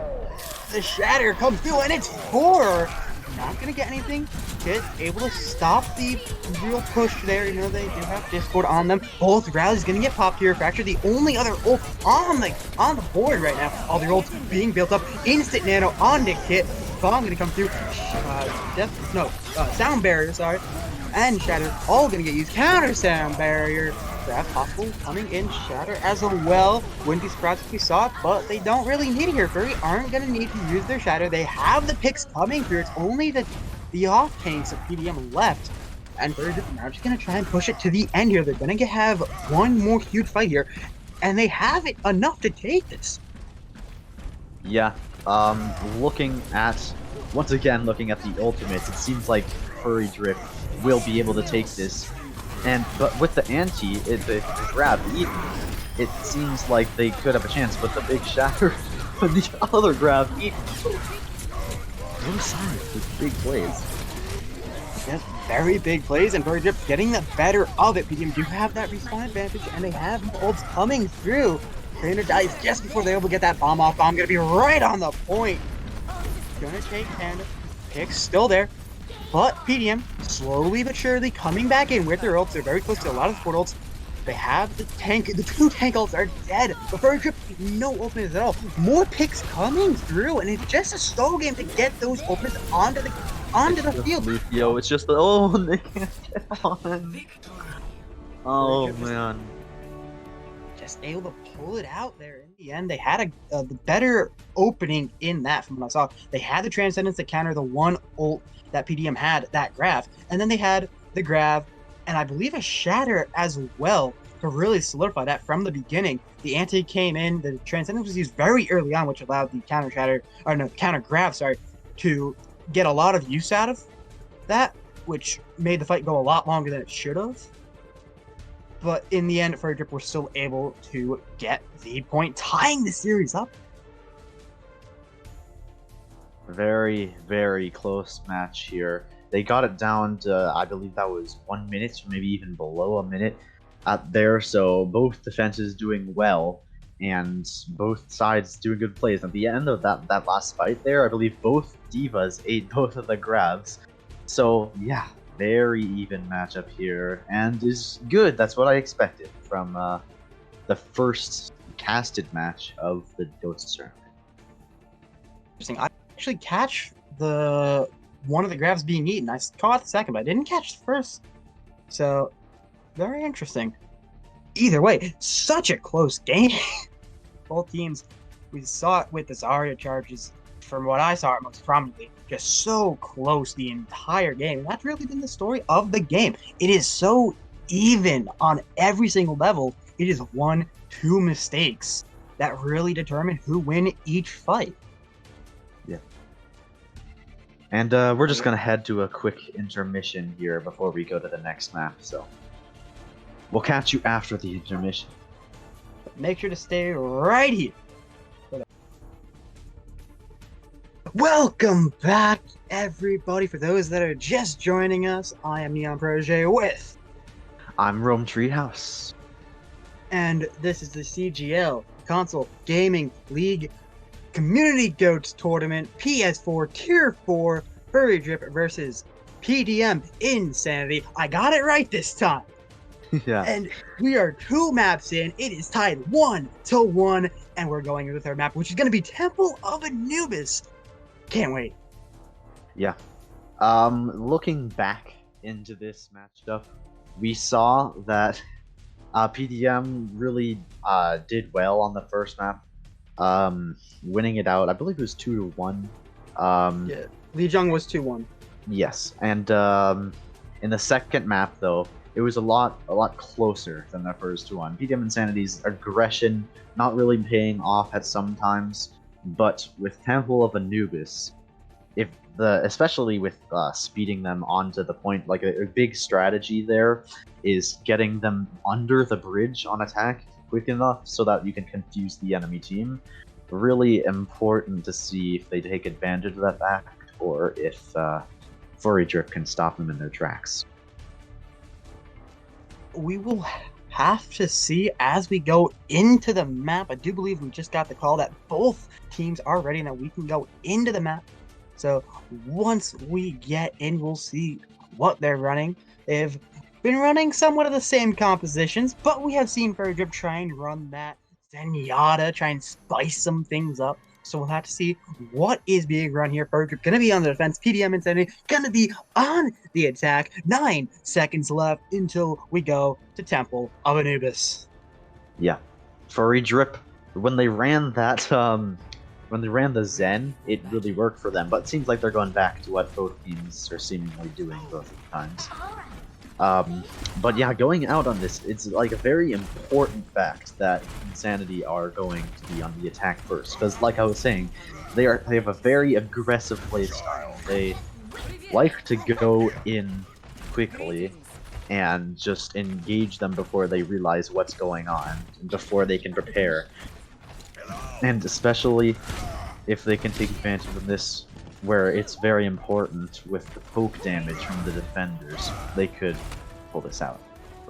The Shatter comes through, and it's 4. Not gonna get anything. Kit able to stop the real push there. You know, they do have Discord on them. Both rallies gonna get popped here. Fracture, the only other ult on the board right now. All the ults being built up. Instant nano on the Kit. Bomb gonna come through. Sound barrier, sorry. And Shatter all gonna get used. Counter sound barrier. grab possible coming in. Shatter as well. Wouldn't be surprised if we saw it, but they don't really need it here. Furry aren't going to need to use their Shatter. They have the picks coming through. It's only the off tanks of PDM left. And FurryDrip are just going to try and push it to the end here. They're going to have one more huge fight here. And they have it enough to take this. Yeah, once again, looking at the ultimates, it seems like FurryDrip will be able to take this. But with the the grab eaten, it seems like they could have a chance, but the big shatter and the other grab eaten. No signs with big plays. Yes, very big plays, and FurryDrip getting the better of it. PDM do have that respawn advantage, and they have ults coming through. Trainer dies just before they're able to get that bomb off. Bomb gonna be right on the point. Gonna take Panda. Pick's still there. But PDM, slowly but surely coming back in with their ults. They're very close to a lot of support ults. They have the tank. The two tank ults are dead. But FurryDrip, no ultimates at all. More picks coming through, and it's just a stall game to get those ultimates onto the field. Yo, it's just they can't get on. Oh man. Just able to pull it out there in the end. They had the better opening in that from what I saw. They had the Transcendence to counter the one ult that PDM had, that grab, and then they had the grab, and I believe a shatter as well to really solidify that from the beginning. The anti came in, the Transcendence was used very early on, which allowed the counter grab, to get a lot of use out of that, which made the fight go a lot longer than it should have. But in the end, FurryDrip were still able to get the point, tying the series up. Very, very close match here. They got it down to, I believe that was 1 minute, or maybe even below a minute out there. So both defenses doing well, and both sides doing good plays. At the end of that last fight there, I believe both divas ate both of the grabs. So yeah, very even matchup here, and is good. That's what I expected from the first casted match of the Dota tournament. Interesting. I actually catch one of the grabs being eaten. I caught the second, but I didn't catch the first. So very interesting. Either way, such a close game. Both teams, we saw it with the Zarya charges. From what I saw it most prominently, just so close the entire game. And that's really been the story of the game. It is so even on every single level. It is 1-2 mistakes that really determine who win each fight. Yeah. And we're just going to head to a quick intermission here before we go to the next map. So we'll catch you after the intermission. Make sure to stay right here. Welcome back, everybody. For those that are just joining us, I am Neon Protege with... I'm Rome Treehouse. And this is the CGL, Console Gaming League Community Goats Tournament, PS4 Tier 4, FurryDrip versus PDM Insanity. I got it right this time. Yeah. And we are 2 maps in. It is tied 1-1, and we're going into the third map, which is going to be Temple of Anubis. Can't wait. Yeah. Looking back into this matchup, we saw that PDM really did well on the first map, winning it out. I believe it was 2-1. Yeah, Lee Jung was 2-1. Yes, and in the second map though, it was a lot closer than the first one. PDM Insanity's aggression not really paying off at some times, but with Temple of Anubis, especially with speeding them onto the point, like a big strategy there is getting them under the bridge on attack quick enough so that you can confuse the enemy team. Really important to see if they take advantage of that fact, or if FurryDrip can stop them in their tracks. We will have to see as we go into the map. I do believe we just got the call that both teams are ready and that we can go into the map. So once we get in, we'll see what they're running. They've been running somewhat of the same compositions, but we have seen FurryDrip try and run that Zenyatta, try and spice some things up. So we'll have to see what is being run here. FurryDrip gonna be on the defense. PDM Insanity gonna be on the attack. 9 seconds left until we go to Temple of Anubis. Yeah, FurryDrip. When they ran that, when they ran the Zen, it really worked for them. But it seems like they're going back to what both teams are seemingly doing both times. But yeah, going out on this, it's like a very important fact that Insanity are going to be on the attack first, because like I was saying, they have a very aggressive playstyle. They like to go in quickly and just engage them before they realize what's going on, before they can prepare. And especially if they can take advantage of this, where it's very important with the poke damage from the defenders, they could pull this out.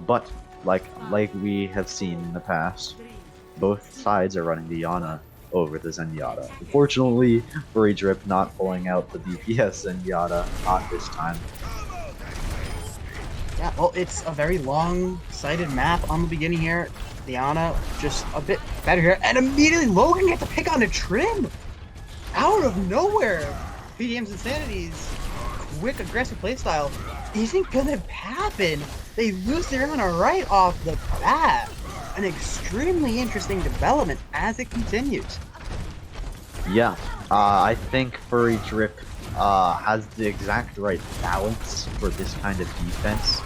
But like we have seen in the past, both sides are running the Yana over the Zenyatta. Unfortunately, FurryDrip not pulling out the DPS Zenyatta, not this time. Yeah, well, it's a very long-sighted map on the beginning here. Diana just a bit better here, and immediately Logan gets to pick on a trim out of nowhere. PDM's Insanity's quick, aggressive playstyle isn't gonna happen. They lose their Ana right off the bat. An extremely interesting development as it continues. Yeah, I think FurryDrip has the exact right balance for this kind of defense.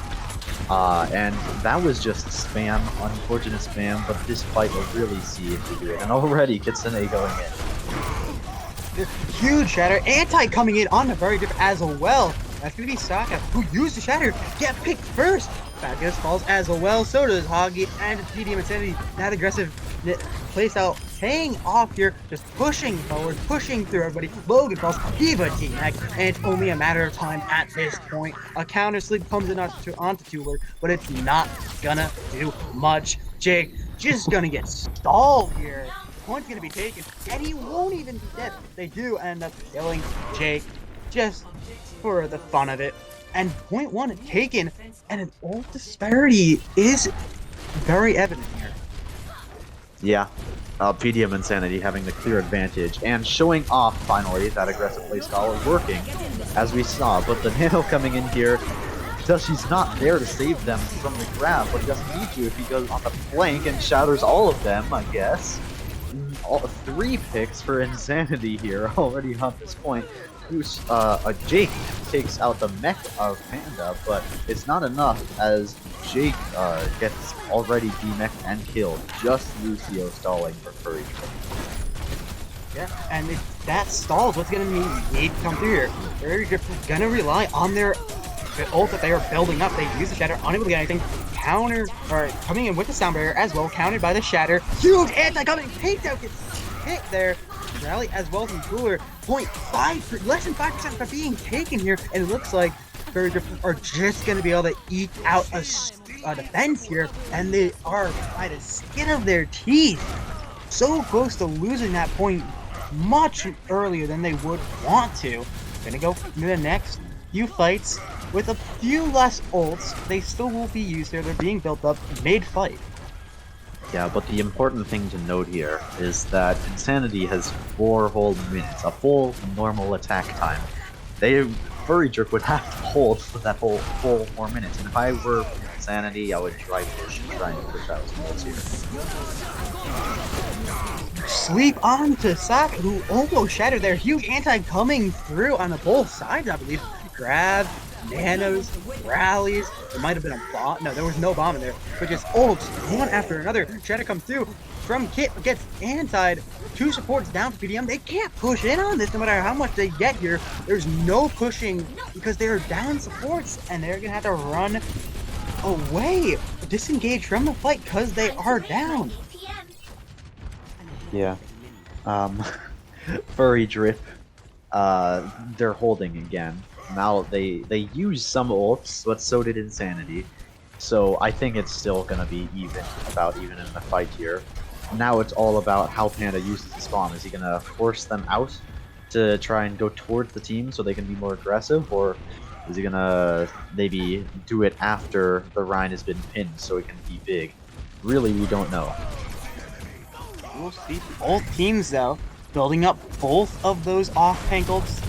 And that was just spam, unfortunate spam, but this fight will really see if they do it. And already Kitsune going in. Huge Shatter, Anti coming in on the FurryDrip as well. That's gonna be Saka, who used the Shatter, get picked first. Fabulous falls as well, so does Hoggy and PDM Insanity. That aggressive playstyle paying off here, just pushing forward, pushing through everybody. Logan falls, Diva T-Mac, and it's only a matter of time at this point. A counter sleep comes in onto Tuller, but it's not gonna do much. Jake just gonna get stalled here. Point's gonna be taken, and he won't even be dead. They do end up killing Jake just for the fun of it. And point 1 taken, and an ult disparity is very evident here. Yeah, PDM Insanity having the clear advantage and showing off finally that aggressive playstyle working, as we saw. But the Nano coming in here, because she's not there to save them from the grab, but he doesn't need to if he goes on the flank and shatters all of them, I guess. All 3 picks for Insanity here already on this point. Jake takes out the mech of Panda, but it's not enough as Jake gets already demeched and killed. Just Lucio stalling for FurryDrip. Yeah, and if that stalls, what's gonna mean need to come through here? FurryDrip gonna rely on their ult that they are building up. They use the Shatter, unable to get anything. Counter, or coming in with the Sound Barrier as well, countered by the Shatter. Huge anti-coming takedown gets hit there. Rally as well from Cooler. 0.5, less than 5% for being taken here, and it looks like FurryDrip are just going to be able to eke out a defense here, and they are by the skin of their teeth. So close to losing that point much earlier than they would want to. Gonna go into the next few fights with a few less ults. They still will be used here. They're being built up mid-fight. Yeah, but the important thing to note here is that Insanity has 4 whole minutes, a full normal attack time. FurryDrip would have to hold for that whole full 4 minutes, and if I were Insanity, I would try and push out some ults here. Sleep on to Saka, who almost shattered there. Huge anti coming through on the both sides, I believe. Grab, nanos, rallies. There might have been a bomb. No, there was no bomb in there. But just ults, one after another. Shatter comes through from Kit, gets antied. 2 supports down for PDM. They can't push in on this no matter how much they get here. There's no pushing because they are down supports and they're going to have to run away, disengage from the fight because they are down. Yeah. FurryDrip, they're holding again. Now they use some ults, but so did Insanity. So I think it's still gonna be even in the fight here. Now it's all about how Panda uses the spawn. Is he gonna force them out to try and go towards the team so they can be more aggressive, or is he gonna maybe do it after the Rhine has been pinned so it can be big? Really, we don't know. We'll see. Both teams, though, building up both of those off-tank ults.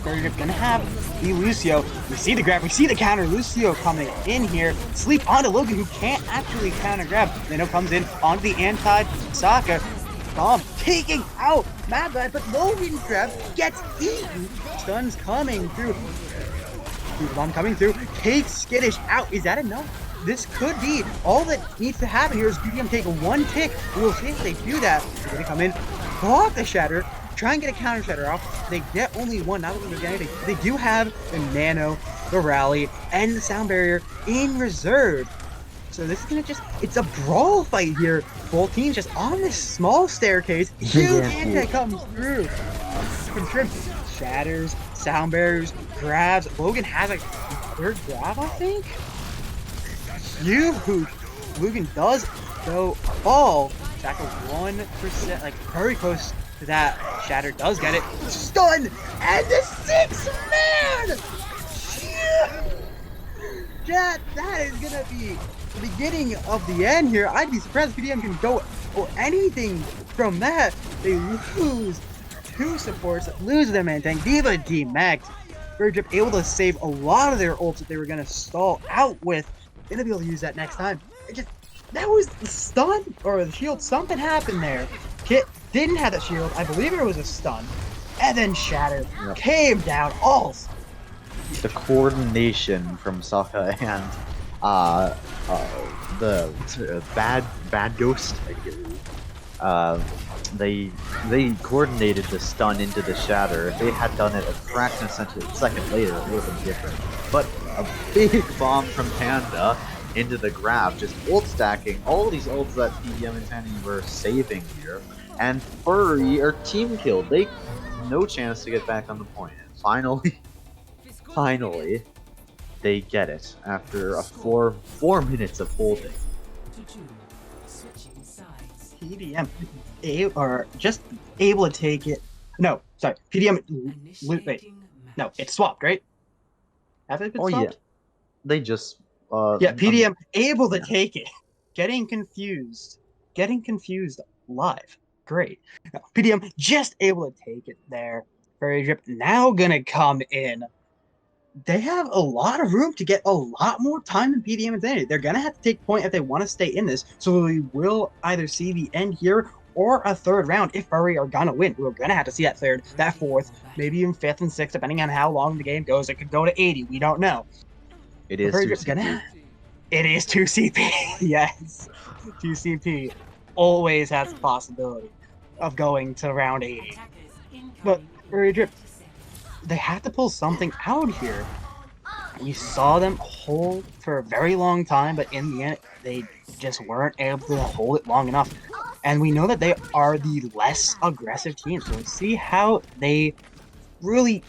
FurryDrip gonna have the Lucio. We see the grab, we see the counter. Lucio coming in here. Sleep onto Logan, who can't actually counter grab. Nano comes in onto the anti-Sokka. Bomb taking out Mad Lad, but Logan grab gets eaten. Stuns coming through. Bomb coming through. Takes Skittish out. Is that enough? This could be all that needs to happen here is PDM take one tick. We'll see if they do that. They're gonna come in, block the Shatter, try and get a counter Shatter off. They get only one, not looking to get anything. They do have the Nano, the Rally, and the Sound Barrier in reserve. So this is gonna it's a brawl fight here. Both teams just on this small staircase. Huge anti comes through. From Trim. Shatters, Sound Barriers, grabs. Logan has a third grab, I think? Huge. Logan does, though, fall. Tackle 1%, like very close to that. Shatter does get it. Stun! And the 6-man! That is gonna be the beginning of the end here. I'd be surprised if PDM can go or anything from that. They lose 2 supports, lose their main tank. Diva demaxed. FurryDrip able to save a lot of their ults that they were gonna stall out with. Gonna be able to use that next time. That was the stun or the shield. Something happened there. Kit didn't have that shield. I believe it was a stun. And then Shatter came down. The coordination from Sokka and the bad ghost. They coordinated the stun into the Shatter. If they had done it a fraction of a second later, it would have been different. But a big bomb from Panda into the grab, just ult stacking all these ults that PDM and Tanny were saving here, and Furry are team killed. They no chance to get back on the point. And finally, they get it after a 4 minutes of holding. PDM are just able to take it. No, sorry. PDM. Wait. No, it's swapped, right? Have it been swapped? Yeah. They just. PDM able to take it. Getting confused live. Great. No, PDM just able to take it there. FurryDrip now gonna come in. They have a lot of room to get a lot more time than PDM and Zanity. They're gonna have to take point if they want to stay in this. So we will either see the end here or a third round if Furry are gonna win. We're gonna have to see that third, that fourth, maybe even 5th and 6th, depending on how long the game goes. It could go to 80. We don't know. It is 2CP. It is 2CP. Yes. 2CP always has the possibility of going to round 80. But FurryDrip, they had to pull something out here. We saw them hold for a very long time, but in the end, they just weren't able to hold it long enough. And we know that they are the less aggressive team, so we'll see how they really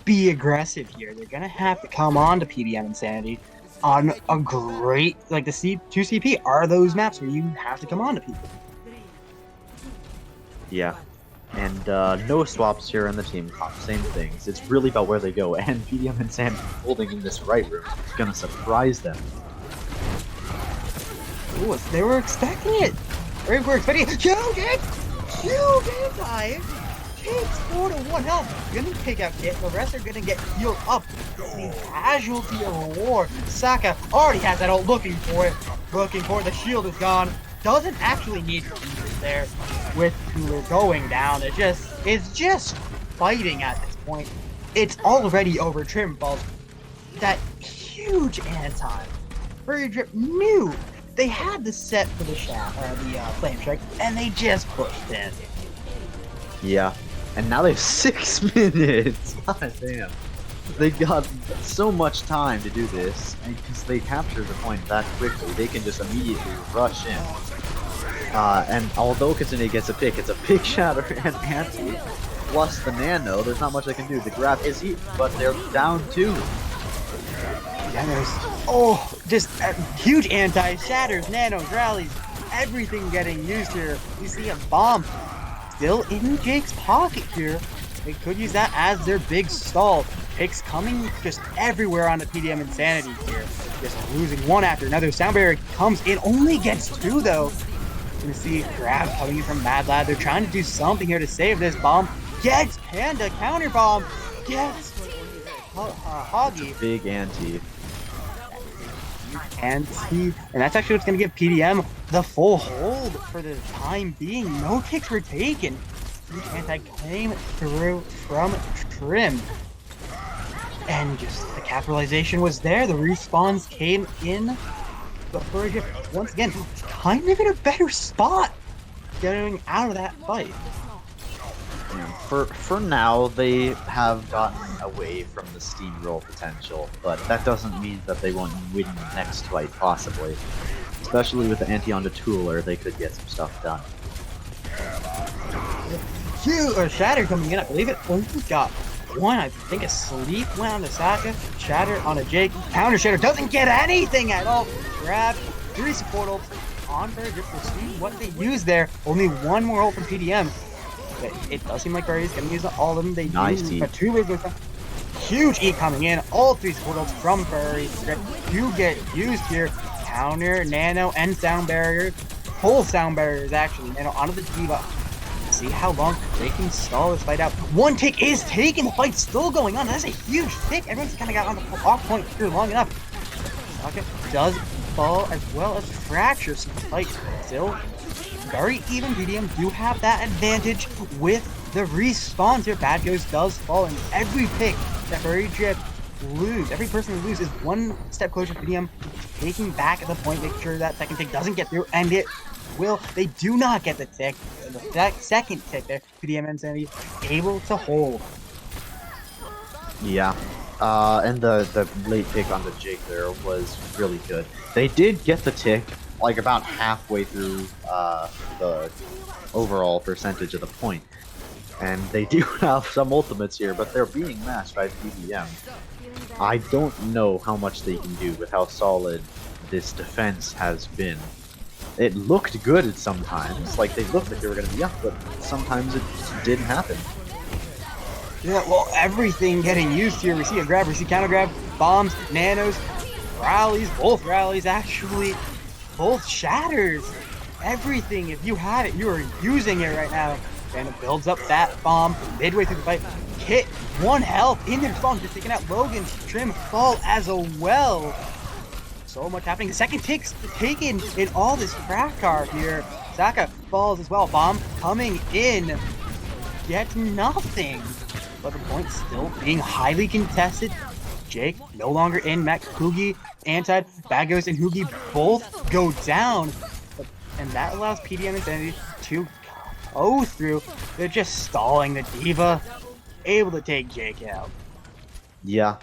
be aggressive here. They're gonna have to come on to PDM Insanity on a great, like the 2CP are those maps where you have to come on to people. Yeah. And no swaps here in the team comp, same things. It's really about where they go, and PDM and Sam holding in this right room is gonna surprise them. Ooh, they were expecting it. Very quick, Fetty. Huge dive. Takes 4 to 1 health. Gonna take out Kit. The rest are gonna get healed up. The casualty of a war. Sokka already has that ult looking for it. The shield is gone. Doesn't actually need to be there with Cooler going down. It's just fighting at this point. It's already over. Trim falls. That huge anti. FurryDrip knew they had the set for the flame strike, and they just pushed in. Yeah, and now they have 6 minutes. God damn. They got so much time to do this, and because they captured the point that quickly, they can just immediately rush in. And although Kitsune gets a pick, it's a big Shatter and anti, plus the Nano, there's not much they can do. The grab is eaten, but they're down 2. Yeah, just huge anti, Shatters, Nanos, Rallies, everything getting used here. We see a bomb still in Jake's pocket here. They could use that as their big stall. Picks coming just everywhere on the PDM Insanity here. Just losing one after another. Sound Barrier comes in, only gets 2 though. You see grab coming in from Mad Lad. They're trying to do something here to save this bomb. Gets Panda counter bomb. Gets Hoggy. Big anti. And that's actually what's going to give PDM the full hold for the time being. No kicks were taken. Huge anti came through from Trim. And just the capitalization was there. The respawns came in. But FurryDrip, once again, kind of in a better spot getting out of that fight. For now, they have gotten away from the steamroll potential, but that doesn't mean that they won't win the next fight, possibly. Especially with the anti on the Tooler, they could get some stuff done. Shatter coming in, I believe it only got one. I think a sleep went on to Saka, Shatter on a Jake, counter Shatter doesn't get anything at all. Grab 3 support ults on FurryDrip. We'll see what they use there. Only one more ult from PDM. It does seem like Furry's gonna use all of them. They nice do, but 2 waves with them. Huge E coming in. All 3 support ults from FurryDrip do get used here. Counter, nano, and sound barriers. Full sound barriers actually. Nano onto the D.Va. See how long they can stall this fight out. One tick is taken. The fight's still going on. That's a huge tick. Everyone's kind of got on the off point here long enough. Saka does fall as well as fracture. So the fight still very even. PDM do have that advantage with the respawns here. Bad Ghost does fall, and every pick that FurryDrip lose, every person who loses, is one step closer to PDM taking back at the point, making sure that second tick doesn't get through, and it will. They do not get the tick. The second tick there, PDM Insanity able to hold. Yeah. And the late pick on the Jake there was really good. They did get the tick, like about halfway through the overall percentage of the point. And they do have some ultimates here, but they're being matched by PDM. I don't know how much they can do with how solid this defense has been. It looked good at sometimes, like they looked like they were going to be up, but sometimes it just didn't happen. Yeah, well, everything getting used here. We see a grab, we see counter grab, bombs, nanos, rallies, both rallies actually, both shatters. Everything, if you had it, you are using it right now. And it builds up that bomb midway through the fight. Hit 1 health in their spawn, just taking out Logan. Trim fall as well. So much happening. The second tick's taken in all this fraccar here. Saka falls as well. Bomb coming in. Gets nothing. But the point's still being highly contested. Jake no longer in. Mac, Hoogie, Anti, Bad Ghost, and Hoogie both go down. And that allows PDM Insanity to go through. They're just stalling the D.Va. Able to take Jake out. Yeah.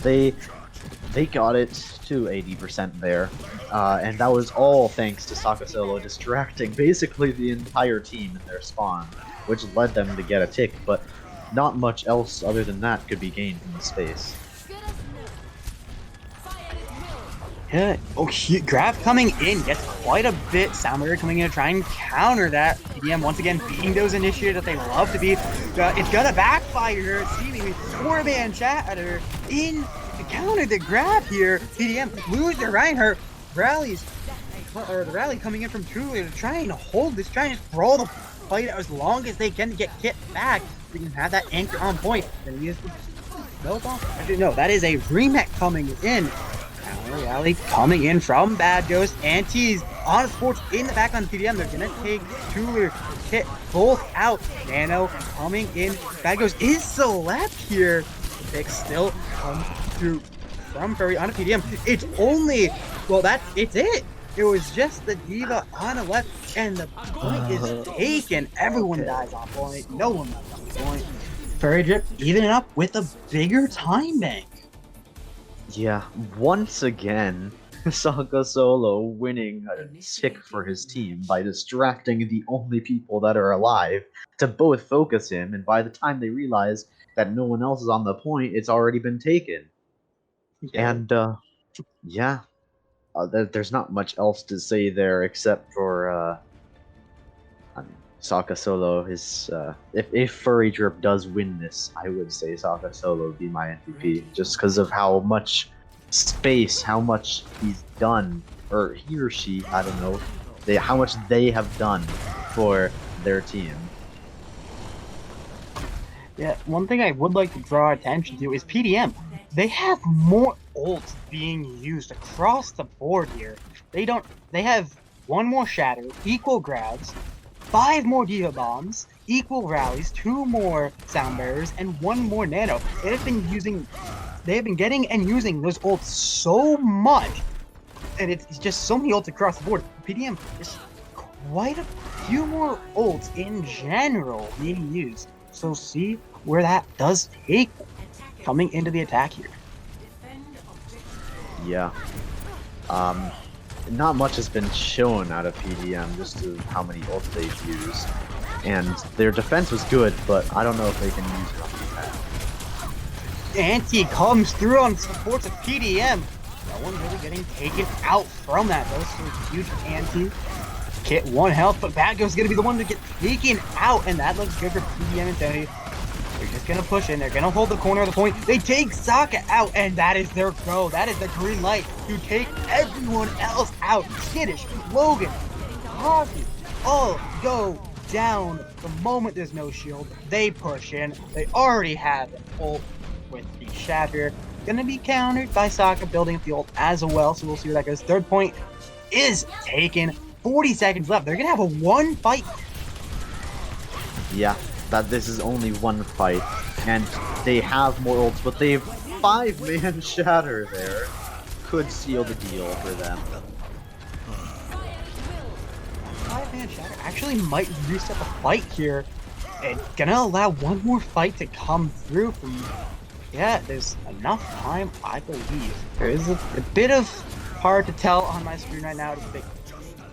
They got it to 80% there, and that was all thanks to Saka Solo distracting basically the entire team in their spawn, which led them to get a tick, but not much else other than that could be gained from the space. Yeah, grab coming in, gets quite a bit. Soundbarrier coming in to try and counter that. PDM once again being those initiators that they love to be. It's gonna backfire, seemingly 4-man shatter in to counter the grab here. PDM lose their Reinhardt, rallies, or the rally coming in from Truly to try and hold this, try and brawl the fight out as long as they can to get Kit back. We can have that anchor on point. Then use no bomb. Actually, no, that is a remake coming in. Rally coming in from Bad Ghost. Antis on sports in the back on PDM. They're gonna take Tuller, Kit both out. Nano coming in. Bad Ghost is select here. The pick still comes through from Furry on a PDM. It's only, well, it's it. It was just the D.Va on the left, and the point is taken. Everyone dies on point. No one left on point. FurryDrip even up with a bigger time bank. Yeah, once again, Saka Solo winning a tick for his team by distracting the only people that are alive to both focus him, and by the time they realize that no one else is on the point, it's already been taken. Yeah. And, yeah, there's not much else to say there except for, Saka Solo is, if FurryDrip does win this, I would say Saka Solo would be my MVP, just because of how much space, how much he's done, or he or she, I don't know, how much they have done for their team. Yeah, one thing I would like to draw attention to is PDM. They have more ults being used across the board here. They have one more Shatter, equal grabs, 5 more Diva Bombs, equal rallies, 2 more Sound Bearers, and 1 more Nano. They have been getting and using those ults so much, and it's just so many ults across the board. PDM is quite a few more ults in general being used. So see where that does take them coming into the attack here. Yeah. Not much has been shown out of PDM, just to how many ults they've used. And their defense was good, but I don't know if they can use it on the attack. Anti comes through on supports of PDM. No one really getting taken out from that though, so huge anti. Kit 1 health, but Batgo's gonna be the one to get taken out, and that looks good for PDM and Tony. They're just gonna push in, they're gonna hold the corner of the point. They take Sokka out, and that is their go. That is the green light to take everyone else out. Skittish, Logan, Hockey, all go down the moment there's no shield. They push in. They already have an ult with the Shatter. Gonna be countered by Sokka building up the ult as well, so we'll see where that goes. Third point is taken. 40 seconds left. They're gonna have a 1 fight. Yeah, that this is only 1 fight, and they have more ults, but they've 5-man Shatter there. Could seal the deal for them. 5-man Shatter actually might reset the fight here. And gonna allow 1 more fight to come through from. Yeah, there's enough time, I believe. There is a bit of hard to tell on my screen right now. It's a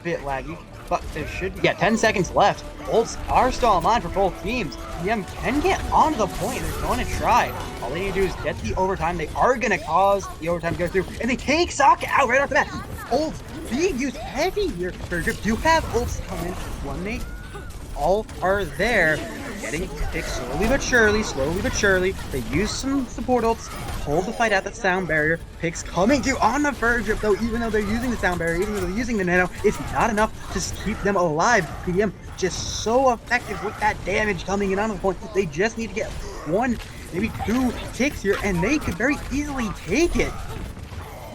bit laggy, but there should be 10 seconds left. Ults are still online for both teams. PM can get onto the point. They're going to try. All they need to do is get the overtime. They are going to cause the overtime to go through, and they take Sokka out right off the bat. Ults being used heavy here. FurryDrip do have ults come in when they all are there. Getting picked slowly but surely. They use some support ults, hold the fight at the sound barrier. Picks coming through on the FurryDrip though, even though they're using the sound barrier, even though they're using the nano, it's not enough to keep them alive. PDM just so effective with that damage coming in on the point. They just need to get 1, maybe 2 ticks here, and they could very easily take it.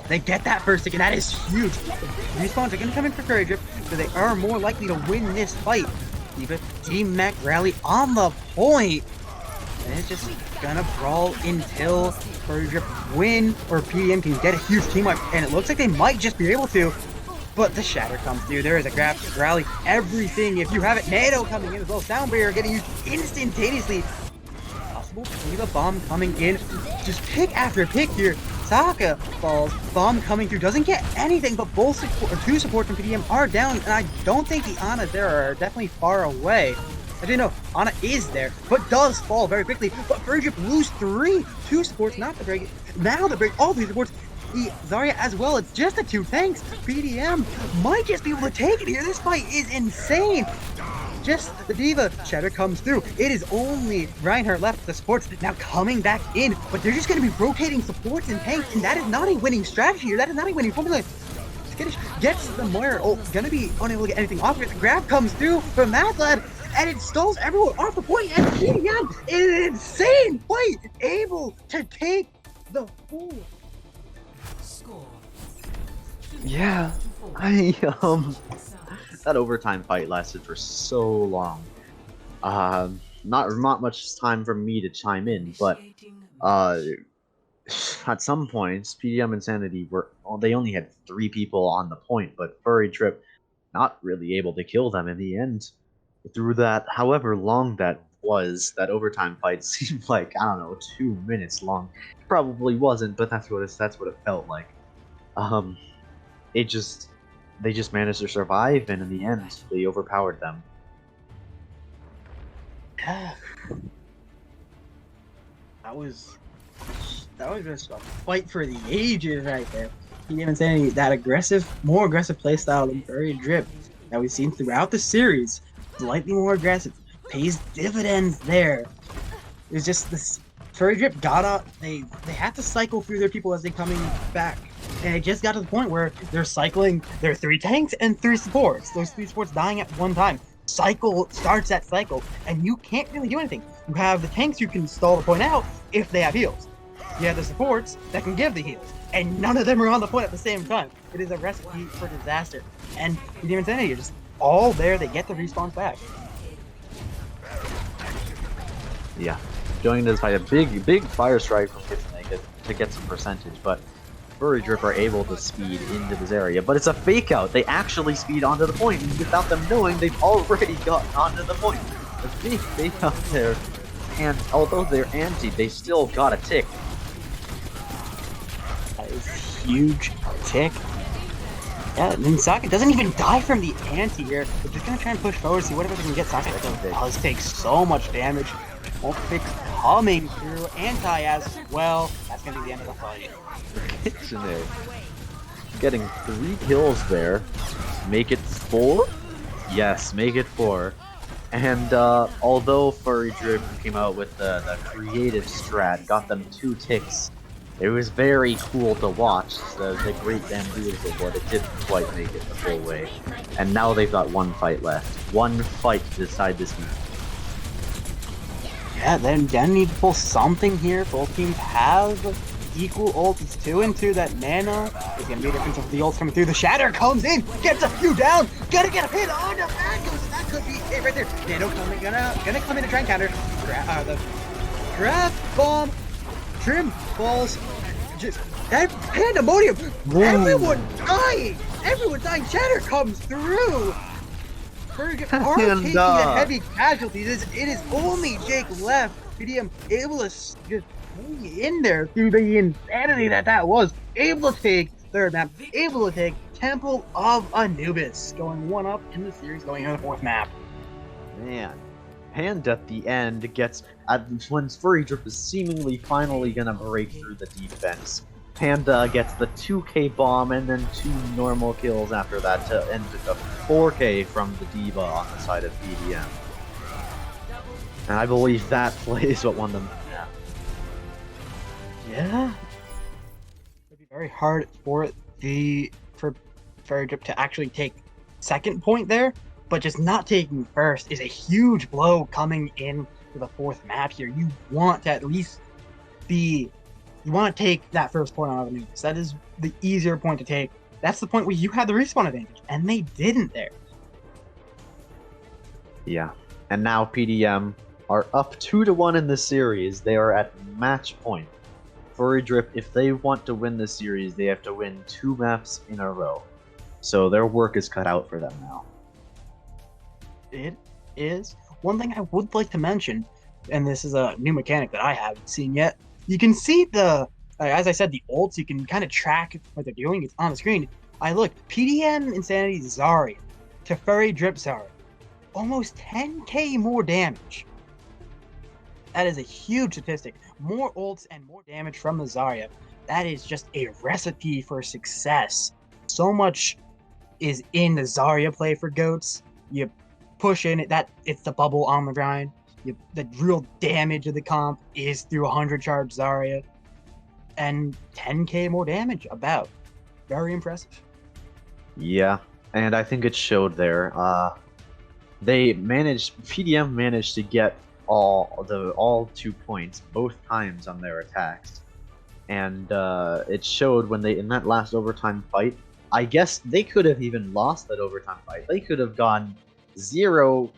They get that first tick, and that is huge. Respawns are going to come in for FurryDrip, so they are more likely to win this fight. Diva, Team Mac rally on the point. And it's just gonna brawl until FurryDrip win, or PDM can get a huge team wipe. And it looks like they might just be able to. But the Shatter comes through. There is a grab, rally, everything. If you have it, NATO coming in as well. Sound barrier getting used instantaneously. Possible Diva bomb coming in. Just pick after pick here. Sokka falls, bomb coming through, doesn't get anything, but both support, or 2 supports from PDM are down, and I don't think the Ana there are definitely far away. Actually, no, Ana is there, but does fall very quickly. But FurryDrip lose 2 supports, not to break it. Now to break all 3 supports. The Zarya as well, it's just the 2 tanks. PDM might just be able to take it here. This fight is insane. Just the Diva Shatter comes through. It is only Reinhardt left with the supports now coming back in, but they're just going to be rotating supports and tanks, and that is not a winning strategy here. That is not a winning formula. Skittish gets the Moira ult, going to be unable to get anything off of it. The grab comes through from Mathlad, and it stalls everyone off the point, and PDM in an insane fight, able to take the full score. Yeah, that overtime fight lasted for so long. Not much time for me to chime in, but at some points, PDM and Sanity they only had 3 people on the point, but FurryDrip not really able to kill them in the end. Through that, however long that was, that overtime fight seemed like, I don't know, 2 minutes long. Probably wasn't, but that's what it felt like. They just managed to survive, and in the end, they overpowered them. That was just a fight for the ages right there. He didn't say any that more aggressive playstyle than FurryDrip that we've seen throughout the series. Slightly more aggressive, pays dividends there. It was just this FurryDrip got up. They had to cycle through their people as they coming back And it just got to the point where they're cycling their 3 tanks and 3 supports. Those 3 supports dying at one time. Cycle starts that cycle, and you can't really do anything. You have the tanks you can stall the point out if they have heals. You have the supports that can give the heals, and none of them are on the point at the same time. It is a recipe for disaster. And PDM Insanity are just all there. They get the respawns back. Yeah, going to fight a big fire strike from Kitsune to get some percentage, but FurryDrip are able to speed into this area. But it's a fake out. They actually speed onto the point, and without them knowing, they've already gotten onto the point. A big fake out there, and although they're anti, they still got a tick. That is huge tick. Yeah, and Saka doesn't even die from the anti here. They're just gonna try and push forward, see whatever they can get. Saka does take so much damage. Won't fix coming through anti as well. That's gonna be the end of the fight. Kitsune getting 3 kills there. Make it 4? Yes, make it 4. And although FurryDrip came out with the creative strat, got them 2 ticks, it was very cool to watch. The great bamboozle, but it didn't quite make it the full way. And now they've got 1 fight left. 1 fight to decide this game. Yeah, then gonna need to pull something here. Both teams have equal ults. It's 2 and 2. That mana is gonna be a difference of the ults coming through. The Shatter comes in, gets a few down, gotta get a hit on the back. That could be it right there. Nano coming, gonna come in and try and counter. The grab bomb, trim falls. Just that pandemonium. Everyone dying. Everyone's dying. Shatter comes through. Are taking the heavy casualties. It is only Jake left. PDM able to just hang in there through the insanity that was. Able to take third map. Able to take Temple of Anubis. Going 1 up in the series. Going on the 4th map. Man. And at the end gets when FurryDrip is seemingly finally gonna break through the defense. Panda gets the 2k bomb and then 2 normal kills after that to end with a 4k from the Diva on the side of PDM. And I believe that play is what won them. Yeah. It'd be very hard for FurryDrip to actually take second point there, but just not taking first is a huge blow coming in to the 4th map here. You want to at least you want to take that first point out of Anubis. That is the easier point to take. That's the point where you had the respawn advantage, and they didn't there. Yeah. And now PDM are up 2-1 in this series. They are at match point. FurryDrip, if they want to win this series, they have to win 2 maps in a row. So their work is cut out for them now. It is. One thing I would like to mention, and this is a new mechanic that I haven't seen yet, you can see as I said, the ults, you can kind of track what they're doing. It's on the screen. I looked, PDM Insanity Zarya to FurryDrip Zarya. Almost 10k more damage. That is a huge statistic. More ults and more damage from the Zarya. That is just a recipe for success. So much is in the Zarya play for GOATs. You push in it, it's the bubble on the grind. The real damage of the comp is through 100 charge Zarya. And 10k more damage, about. Very impressive. Yeah, and I think it showed there. PDM managed to get all 2 points both times on their attacks, and it showed when in that last overtime fight. I guess they could have even lost that overtime fight. They could have gone 0%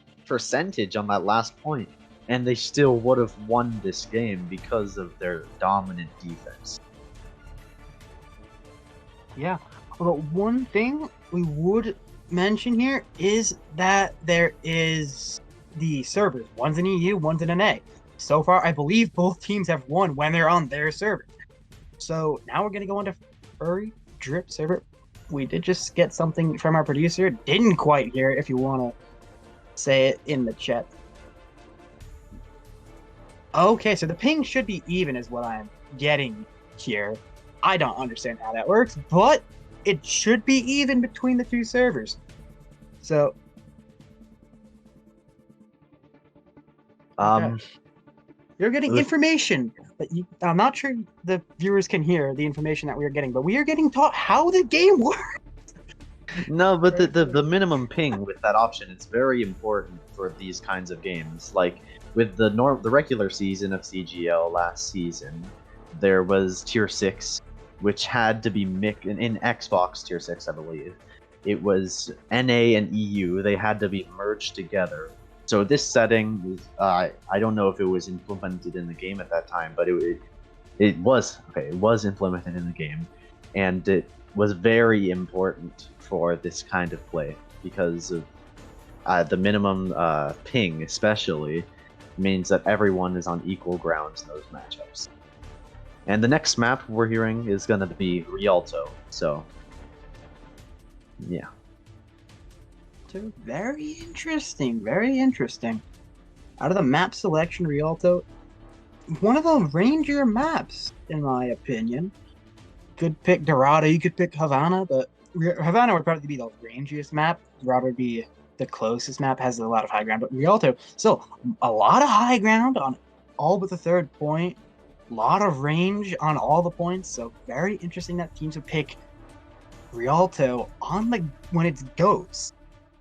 on that last point, and they still would have won this game because of their dominant defense. Yeah, but one thing we would mention here is that there is the servers. One's in EU, one's in NA. So far, I believe both teams have won when they're on their server. So now we're going to go into FurryDrip server. We did just get something from our producer. Didn't quite hear it, if you want to say it in the chat. Okay, so the ping should be even is what I'm getting here. I don't understand how that works, but it should be even between the 2 servers. So You're getting information, but I'm not sure the viewers can hear the information that we are getting, but we are getting taught how the game works. No, but the minimum ping with that option is very important for these kinds of games. Like with the regular season of CGL last season, there was Tier 6, which had to be mixed in Xbox Tier 6, I believe. It was NA and EU. They had to be merged together. So this setting was I don't know if it was implemented in the game at that time, but it was okay. It was implemented in the game, and it was very important for this kind of play because of the minimum ping, especially means that everyone is on equal grounds in those matchups. And the next map we're hearing is going to be Rialto. So yeah. So very interesting, very interesting. Out of the map selection, Rialto, one of the rangier maps, in my opinion. Could pick Dorado, you could pick Havana, but Havana would probably be the rangiest map. Dorado would be the closest map, has a lot of high ground, but Rialto, so a lot of high ground on all but the third point, a lot of range on all the points, so very interesting that teams would pick Rialto on when it's Ghost.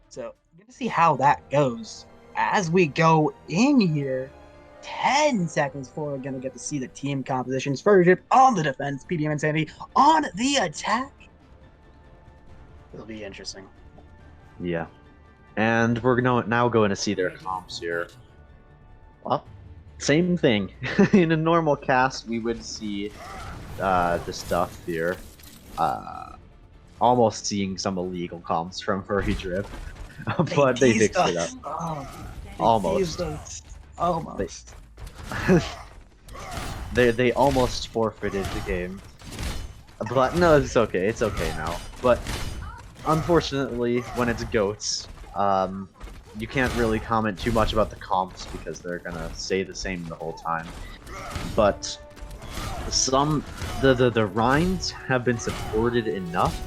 So we're going to see how that goes as we go in here. 10 seconds before we're going to get to see the team compositions. FurryDrip on the defense, PDM Insanity on the attack. It'll be interesting. Yeah. And we're now going to see their comps here. Well, same thing. In a normal cast, we would see the stuff here. Almost seeing some illegal comps from FurryDrip. But they fixed it up. Almost. Almost. They almost forfeited the game. But no, it's okay. It's okay now. But unfortunately, when it's goats, you can't really comment too much about the comps because they're gonna stay the same the whole time. But the Rhines have been supported enough,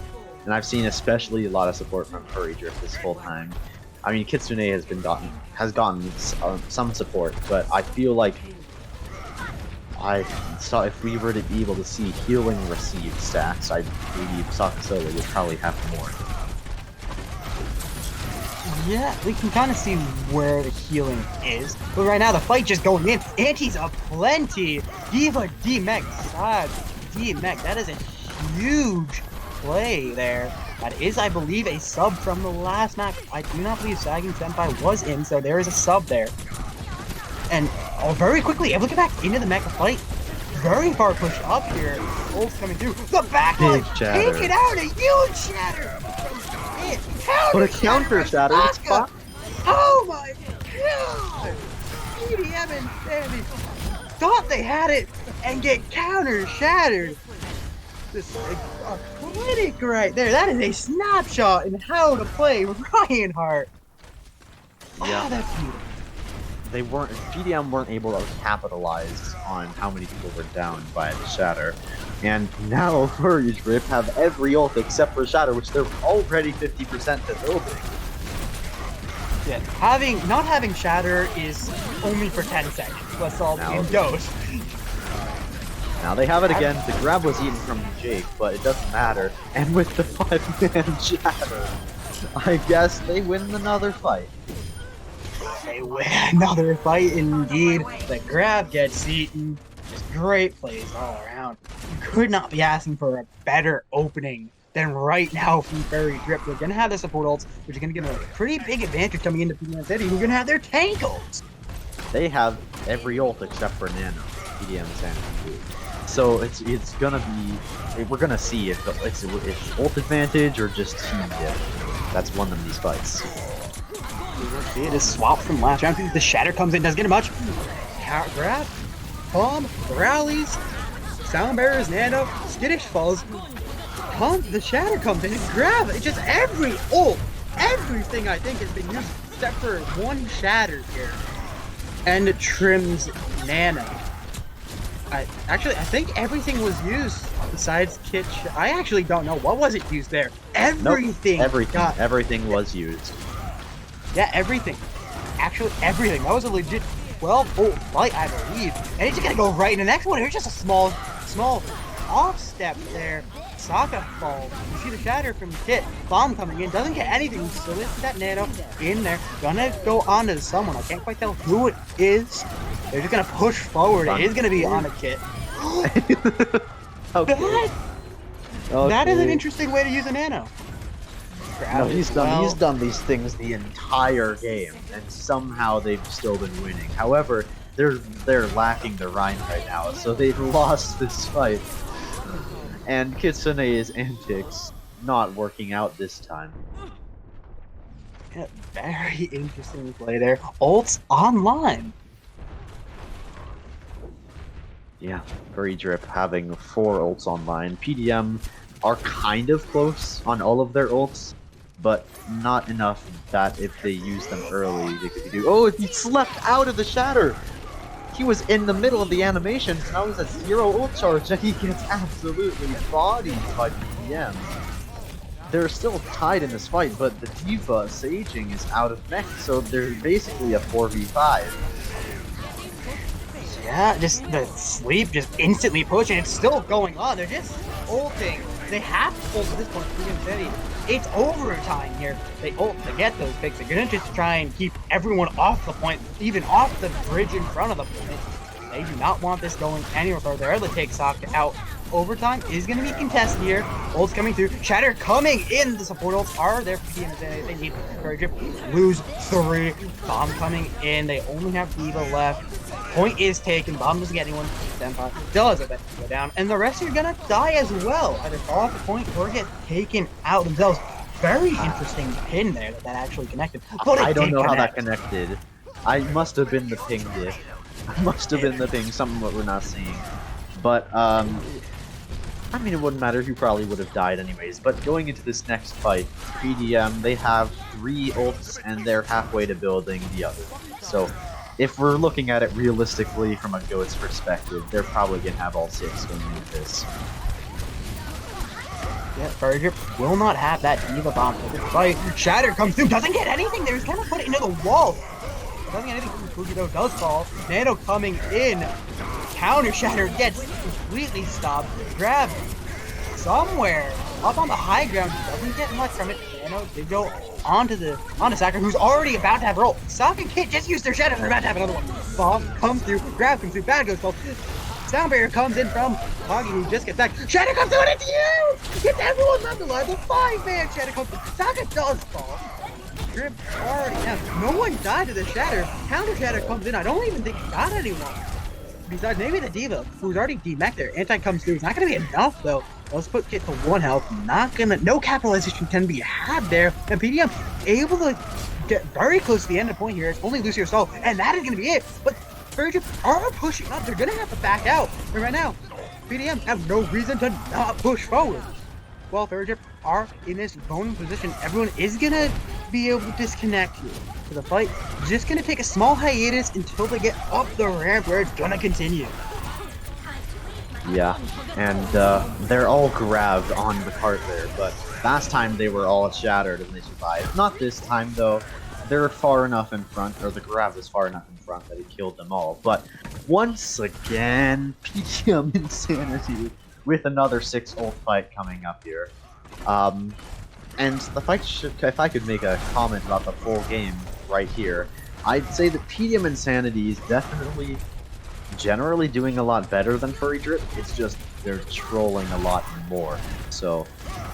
and I've seen especially a lot of support from FurryDrip this whole time. I mean, Kitsune has gotten some support, but I feel like if we were to be able to see healing received stats, I believe Sakasolo would probably have more. Yeah, we can kind of see where the healing is, but right now the fight just going in. Anti's aplenty. Diva D-Mech, God, D-Mech, that is a huge play there. That is, I believe, a sub from the last match. I do not believe Sagging Senpai was in, so there is a sub there. And very quickly, able to get back into the mecha fight. Very far pushed up here. Ult's coming through. The backline, take it out, a huge shatter. But a counter shatter. Oh my god! PDM and Sandy thought they had it and get counter shattered. This is a clinic right there. That is a snapshot in how to play Reinhardt. Yeah. Oh, that's beautiful. PDM weren't able to capitalize on how many people were down by the shatter. And now FurryDrip have every ult except for shatter, which they're already 50% to building. Yeah, not having shatter is only for 10 seconds. Let's all in Ghost. Now they have it again. The grab was eaten from Jake, but it doesn't matter. And with the 5-man shatter, I guess they win another fight. They win another fight indeed. The grab gets eaten. Just great plays all around. You could not be asking for a better opening than right now from FurryDrip. They're going to have the support ults, which are going to give them a pretty big advantage coming into PDM City. We're going to have their tank ults. They have every ult except for Nano, PDM Sanity. So it's gonna be, we're gonna see if it's ult advantage or just team diff. That's one of these fights. It is swapped from last round. The shatter comes in, doesn't get it much. Grab, bomb, rallies, sound bearers, Nano, skittish falls. The shatter comes in, grab. It's just every ult, everything I think has been used except for one shatter here, and it trims Nano. I think everything was used besides Kitsch. I actually don't know. What was it used there? Everything. Nope, everything was used. Yeah, everything. Actually, everything. That was a legit 12 ult fight, I believe. And he's just gonna go right in the next one. Here's just a small off step there. Sokka falls. You see the shatter from Kit. Bomb coming in. Doesn't get anything. So this is that nano in there. Gonna go on to someone. I can't quite tell who it is. They're just gonna push forward. It is gonna be on a Kit. Okay. That is an interesting way to use a nano. No, he's done these things the entire game, and somehow they've still been winning. However, they're lacking the Rhine right now, so they've lost this fight. And Kitsune's antics not working out this time. Yeah, very interesting play there. Ults online. Yeah, FurryDrip having 4 ults online. PDM are kind of close on all of their ults, but not enough that if they use them early, they could do. Oh, he slept out of the shatter! He was in the middle of the animation, and now he's at 0 ult charge, and he gets absolutely bodied by PDM. They're still tied in this fight, but the D.Va saging is out of mech, so they're basically a 4v5. Yeah, just the sleep just instantly pushing. It's still going on. They're just ulting. They have to ult at this point. It's overtime here. They ult to get those picks. They're gonna just try and keep everyone off the point, even off the bridge in front of the point. They do not want this going anywhere further. They're able to take Sokka out. Overtime is going to be contested here. Ults coming through. Shatter coming in. The support ults are there for PDM. They need FurryDrip. Lose 3. Bomb coming in. They only have D.Va left. Point is taken. Bomb doesn't get anyone. Senpai does eventually go down. And the rest are going to die as well. Either fall off the point or get taken out themselves. Very interesting pin there that actually connected. But I don't know how that connected. I must have been the ping diff. I must have been the ping. Something that we're not seeing. But, I mean, it wouldn't matter, he probably would have died anyways. But going into this next fight, PDM, they have 3 ults and they're halfway to building the other one. So, if we're looking at it realistically from a GOAT's perspective, they're probably going to have all 6 going into this. Yeah, FurryDrip will not have that D.Va bomb for this fight. Shatter comes through, doesn't get anything there, he's kind of put it into the wall. Doesn't get anything from Fuji though, does fall. Nano coming in. Counter Shatter gets completely stopped. Grab somewhere up on the high ground. Doesn't get much from it. Nano did go onto Sokka, who's already about to have a roll. Sokka and Kit just used their Shatter. They're about to have another one. Bomb comes through. Grab comes through. Bad goes called. Sound barrier comes in from Hoggy, who just gets back. Shatter comes through and it's you! Gets everyone left alive. The 5-man Shatter comes through. Sokka does fall. Drip already down. No one died to the Shatter. Counter Shatter comes in. I don't even think he got anyone. Besides, maybe the D.Va, who's already demech there. Anti comes through. It's not going to be enough, though. Let's put Kit to 1 health. No capitalization can be had there. And PDM able to get very close to the end of the point here. It's only Lucio Soul, and that is going to be it. But FurryDrip are pushing up. They're going to have to back out. And right now, PDM have no reason to not push forward. While FurryDrip are in this bonus position, everyone is going to be able to disconnect here. So the fight is just going to take a small hiatus until they get up the ramp where it's going to continue. Yeah, and they're all grabbed on the cart there, but last time they were all shattered and they survived. Not this time, though. They're far enough in front, or the grab is far enough in front that he killed them all. But once again, PDM insanity with another 6 ult fight coming up here. And the fight if I could make a comment about the full game right here, I'd say that PDM Insanity is definitely generally doing a lot better than FurryDrip. It's just they're trolling a lot more. So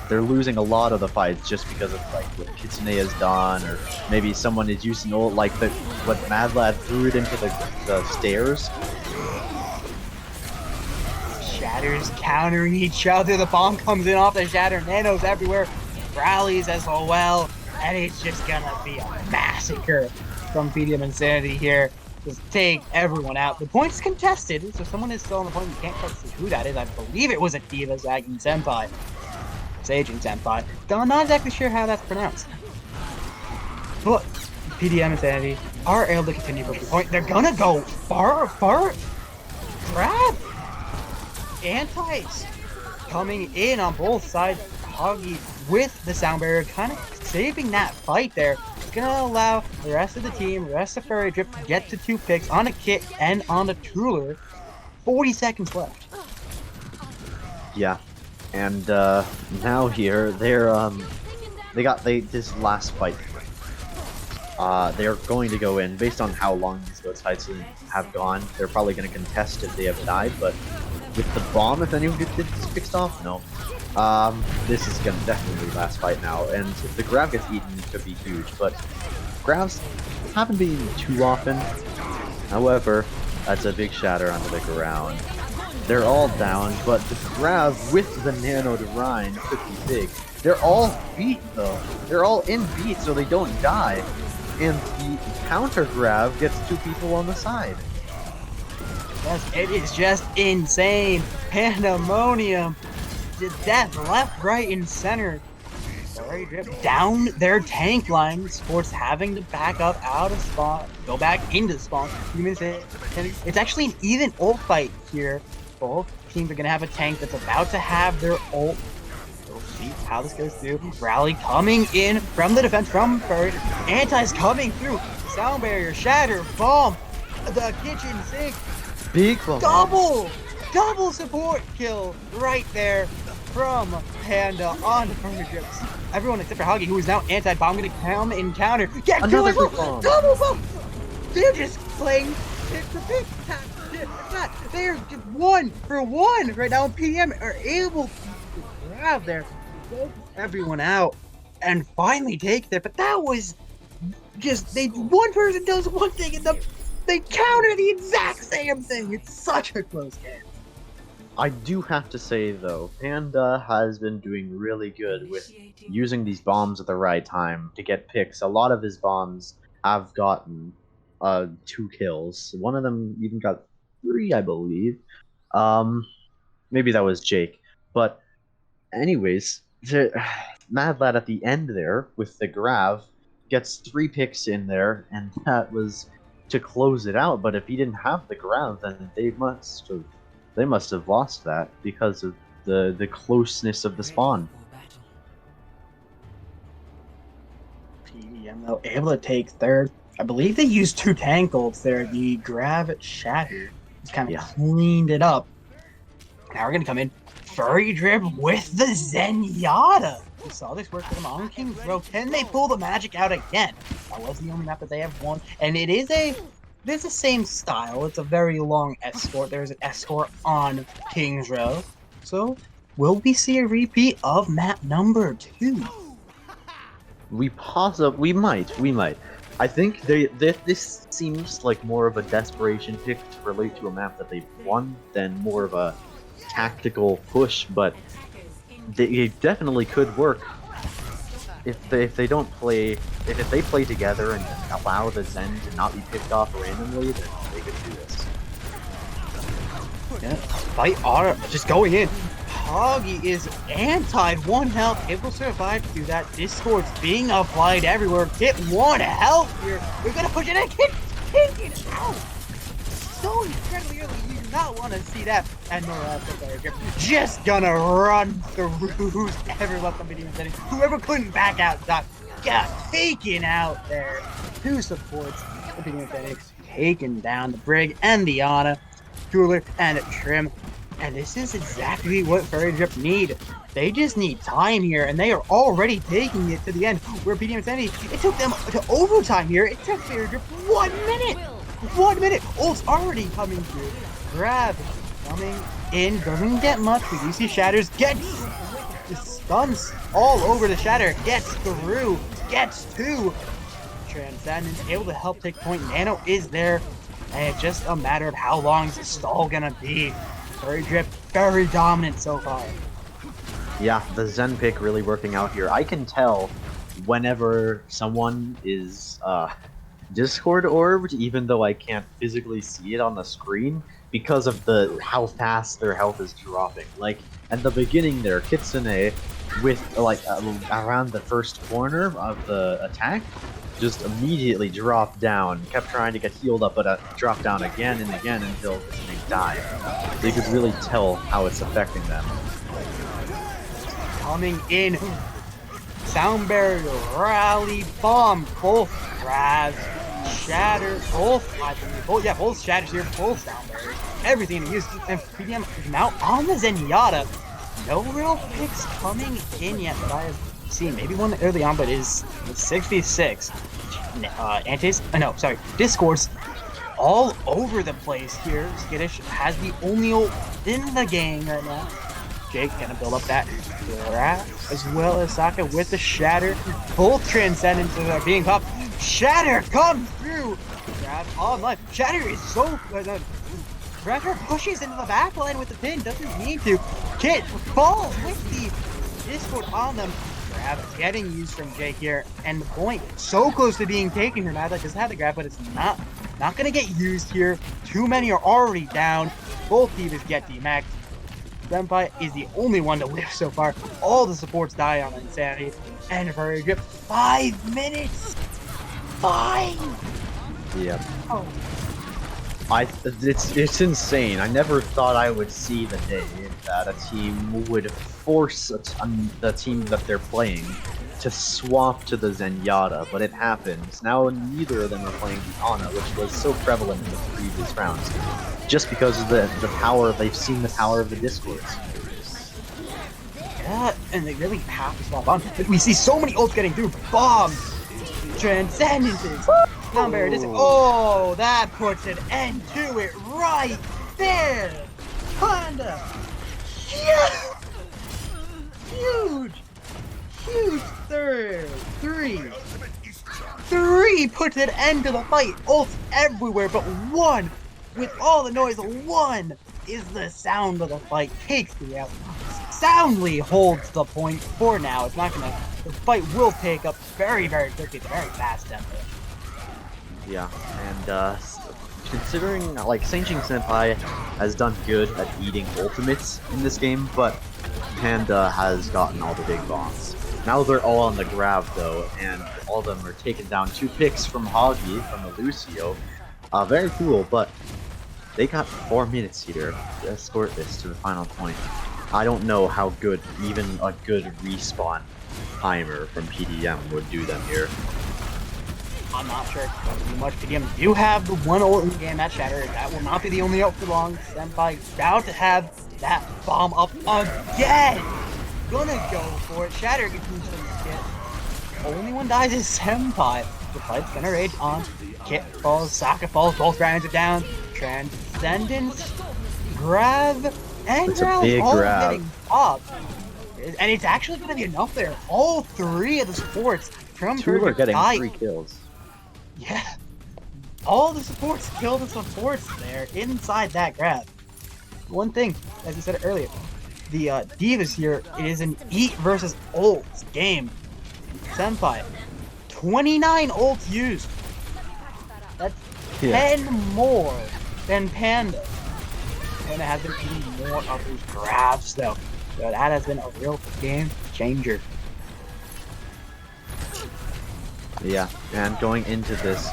they're losing a lot of the fights just because of like what Kitsune has done, or maybe someone is using ult like what Mad Lad threw it into the stairs. Shatters countering each other. The bomb comes in off the Shatter. Nanos everywhere. Rallies as well. And it's just gonna be a massacre from PDM Insanity here. Just take everyone out. The point is contested, so someone is still on the point. You can't quite see who that is. I believe it was a D.Va Zagging Senpai. Saging Senpai. I'm not exactly sure how that's pronounced. But PDM Insanity are able to continue from the point. They're gonna go far. Grab. Antis coming in on both sides. Hoggy with the sound barrier, kind of saving that fight there. gonna allow the rest of the team, the rest of FurryDrip to get to 2 picks on a Kit and on a Tuller. 40 seconds left. Yeah, and now here this last fight. They're going to go in based on how long these fights have gone. They're probably going to contest if they have died, but with the bomb, if anyone gets fixed off, no. This is gonna definitely be last fight now, and if the grab gets eaten, it could be huge. But grabs haven't been eaten too often. However, that's a big shatter onto the ground. They're all down, but the grab with the nano divine could be big. They're all beat though. They're all in beat, so they don't die. And the counter grab gets 2 people on the side. Yes, it is just insane. Pandemonium. Death left, right, and center. FurryDrip down their tank line. Sports having to back up out of spawn, go back into spawn. It's actually an even ult fight here. Both teams are gonna have a tank that's about to have their ult. We'll see how this goes through. Rally coming in from the defense from Furry. Anti's coming through. Sound barrier, shatter, bomb. The kitchen sink. Big bomb. Double support kill right there from Panda on FurryDrip. Everyone except for Huggy, who is now anti-bomb, gonna come and counter. Get another killer bomb. Double bomb! They're just playing pick for pick. They're just 1 for 1 right now. PDM are able to grab there, everyone out, and finally take there. But that was just one person does one thing and they counter the exact same thing. It's such a close game. I do have to say though, Panda has been doing really good with using these bombs at the right time to get picks. A lot of his bombs have gotten 2 kills. One of them even got 3, I believe. Maybe that was Jake. But anyways, Mad Lad at the end there with the grab gets 3 picks in there, and that was to close it out. But if he didn't have the grab, then they must have lost that because of the closeness of the spawn. PDM though able to take third. I believe they used 2 tank ults there. The grab shatter just kind of cleaned it up. Now we're gonna come in. FurryDrip with the Zenyatta. We saw this work for them on King's Row. Can they pull the magic out again? That was the only map that they have won, and it's the same style. It's a very long escort. There's an escort on King's Row. So, will we see a repeat of map number 2? We might. I think this seems like more of a desperation pick to relate to a map that they've won than more of a tactical push, but they definitely could work if they play together and allow the Zen to not be picked off randomly. Then they could do this. Yeah, fight Aura just going in. Hoggy is anti 1 health. It will survive through that. Discord's being applied everywhere. Get 1 health here. We're gonna push it in. Take it out. So incredibly early. You do not want to see that. And Rialto just gonna run through everyone from video settings. Whoever couldn't back out got taken out there. 2 supports. The video settings taken down. The Brig and the Ana. Jeweler and Trim. And this is exactly what FurryDrip need. They just need time here, and they are already taking it to the end. Where PDM Insanity, it took them to overtime here. It took FurryDrip 1 minute. 1 minute. Ult's already coming through. Grab coming in. Doesn't get much. We do see Shatters. Gets the stuns all over the Shatter. Gets through. Gets 2. Transcendence able to help take point. Nano is there. And it's just a matter of how long is the stall gonna be. FurryDrip, very dominant so far. Yeah, the Zen pick really working out here. I can tell whenever someone is Discord orbed, even though I can't physically see it on the screen, because of how fast their health is dropping. Like at the beginning there, Kitsune with around the first corner of the attack, just immediately dropped down, kept trying to get healed up, but dropped down again and again until they died. So you could really tell how it's affecting them. Coming in. Sound barrier, rally, bomb, both grabs, shatter, both, I believe, both shatters here, both sound barriers, everything to use, and PDM is now on the Zenyatta. No real picks coming in yet that I have seen. Maybe one early on, but it is 66. Discourse all over the place here. Skittish has the only ult in the game right now. Jake gonna build up that grab, as well as Saka with the shatter. Both transcendences are being popped. Shatter comes through. Grab online. Shatter is so Shatter pushes into the back line with the pin. Doesn't need to. Kit falls with the Discord on them. Grab getting used from Jake here, and the point so close to being taken here. Madlight does have the grab, but it's not gonna get used here. Too many are already down. Both Divas get demaxed. Senpai is the only one to live so far. All the supports die on Insanity. And FurryDrip, 5 minutes! 5! Yeah. Oh. It's insane. I never thought I would see the day that a team would force the team that they're playing to swap to the Zenyatta, but it happens. Now neither of them are playing the Ana, which was so prevalent in the previous rounds, just because of the power, they've seen the power of the Discords. Yeah, and they really have to swap on. We see so many ults getting through. Bombs! Transcendences! Sound barrier, oh, that puts an end to it right there! Panda! Yeah! Huge! Huge three puts an end to the fight. Ults everywhere, but one, with all the noise, one is the sound of the fight. Takes the out. Soundly holds the point for now. It's not gonna. The fight will take up very, very quickly, very fast tempo. Yeah, and considering like Saint-Jing Senpai has done good at eating ultimates in this game, but Panda has gotten all the big bombs. Now they're all on the grab though, and all of them are taken down. 2 picks from Hoggy, from the Lucio. Very cool, but they got 4 minutes here to escort this to the final point. I don't know how good even a good respawn timer from PDM would do them here. I'm not sure it's going to do much. PDM do have the one ult in the game, that Shatter. That will not be the only ult for long. Senpai about to have that bomb up again. Gonna go for it. Shatter gets into the Kit. Only one dies is Senpai. The fight's gonna rage on. Kit falls, Saka falls, both rounds are down. Transcendence, grab, and it's a big all grab. getting popped. And it's actually gonna be enough there. All 3 of the supports from 2 are getting died. 3 kills. Yeah. All the supports kill the supports there inside that grab. One thing, as you said earlier, the Divas here, it is an eat versus ults game. Senpai, 29 ults used. That's 10 more than Panda. Panda has been eating more of these grabs though. So that has been a real game changer. Yeah, and going into this,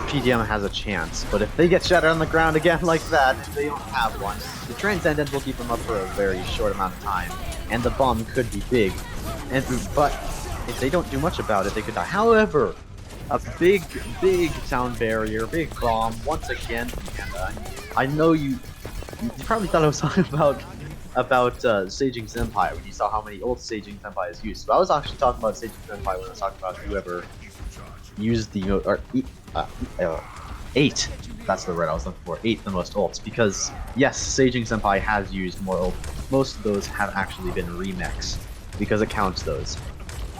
PDM has a chance, but if they get shattered on the ground again like that, they don't have one. The Transcendence will keep them up for a very short amount of time, and the bomb could be big. But if they don't do much about it, they could die. However, a big sound barrier, big bomb, once again from Panda. I know you probably thought I was talking about Saint-Jing Senpai when you saw how many ults Saint-Jing Senpai has used. But I was actually talking about Saint-Jing Senpai when I was talking about whoever used the 8. That's the word I was looking for. 8 the most ults, because yes, Saint-Jing Senpai has used more ults. Most of those have actually been remixed because it counts those.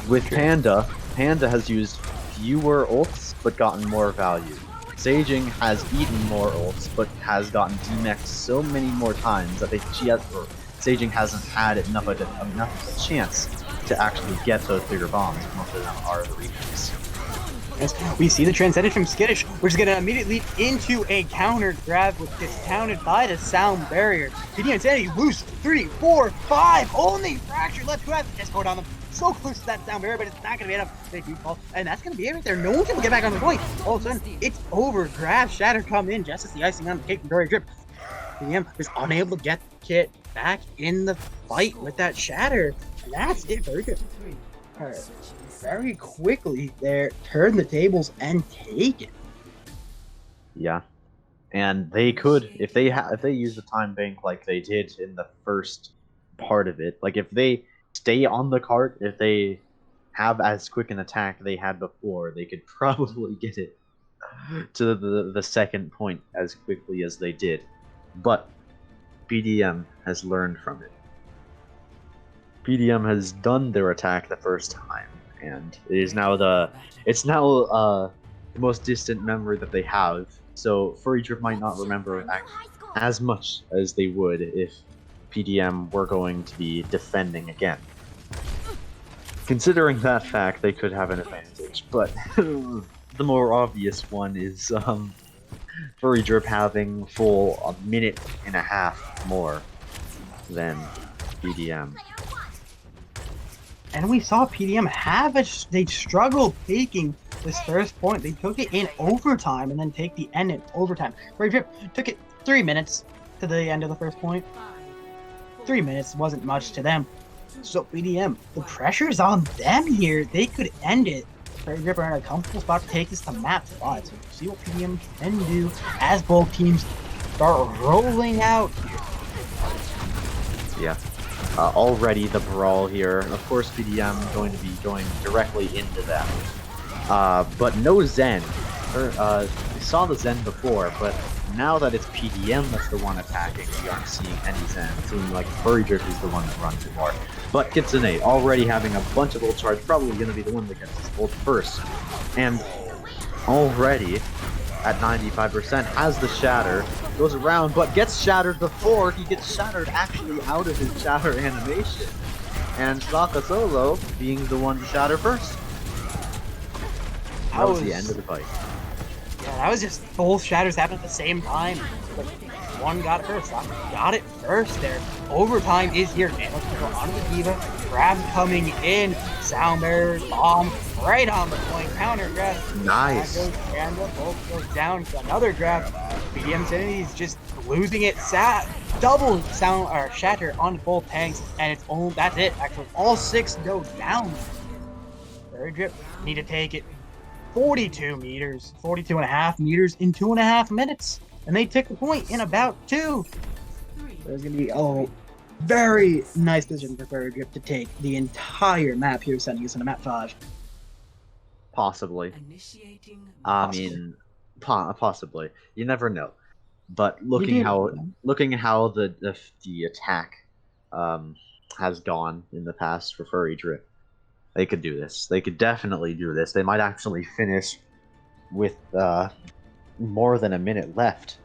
With Panda has used fewer ults but gotten more value. Saint-Jing has eaten more ults but has gotten demexed so many more times that Saint-Jing hasn't had enough of a chance to actually get those bigger bombs. Most of them are the remixes. As we see the Transcendence from Skittish, which is going to immediately lead into a counter grab, which gets countered by the sound barrier. PDM Insanity lose 3, 4, 5, only Fracture left. Who has the Discord on them? So close to that sound barrier, but it's not going to be enough. They do fall, and that's going to be it right there. No one's able to get back on the point. All of a sudden, it's over. Grab, Shatter come in just as the icing on the cake from FurryDrip. PDM is unable to get Kit back in the fight with that Shatter. And that's it, FurryDrip. very quickly there turn the tables and take it. Yeah. And they could, if they use the time bank like they did in the first part of it, like if they stay on the cart, if they have as quick an attack they had before, they could probably get it to the second point as quickly as they did. But PDM has learned from it. PDM has done their attack the first time, and it's now the most distant memory that they have. So FurryDrip might not remember as much as they would if PDM were going to be defending again. Considering that fact, they could have an advantage, but the more obvious one is FurryDrip having full a minute and a half more than PDM. And we saw PDM they struggled taking this first point. They took it in overtime and then take the end in overtime. FurryDrip took it 3 minutes to the end of the first point. 3 minutes wasn't much to them. So PDM, the pressure's on them here. They could end it. FurryDrip are in a comfortable spot to take this to map 5. So we'll see what PDM can do as both teams start rolling out here. Yeah. Already the brawl here. Of course, PDM going to be going directly into them. But no Zen. We saw the Zen before, but now that it's PDM that's the one attacking, we aren't seeing any Zen. It's seeming like FurryDrip is the one that runs more. But Kitsune, already having a bunch of ult charge, probably going to be the one that gets his ult first. And already, at 95%, has the Shatter, goes around, but gets shattered before he gets shattered actually out of his shatter animation. And Saka Solo being the one to shatter first. That was the end of the fight. Yeah, that was just both shatters happened at the same time. But one got it first. Saka got it first there. Overtime is here. Man, let's go onto the Diva. Grab coming in. Sound Bearer, bomb right on the point. Counter grab. Nice. Both goes down to another grab. PDM Sinity's just losing it. Double sound or shatter on both tanks, and it's only that's it. Actually, all 6 go down. FurryDrip need to take it 42 meters, 42 and a half meters in 2.5 minutes, and they took the point in about 2. There's gonna be a very nice position for FurryDrip to take the entire map here, sending us into map 5. Possibly. Initiating I mean, possibly. You never know. But looking how the attack has gone in the past for FurryDrip, they could do this. They could definitely do this. They might actually finish with more than a minute left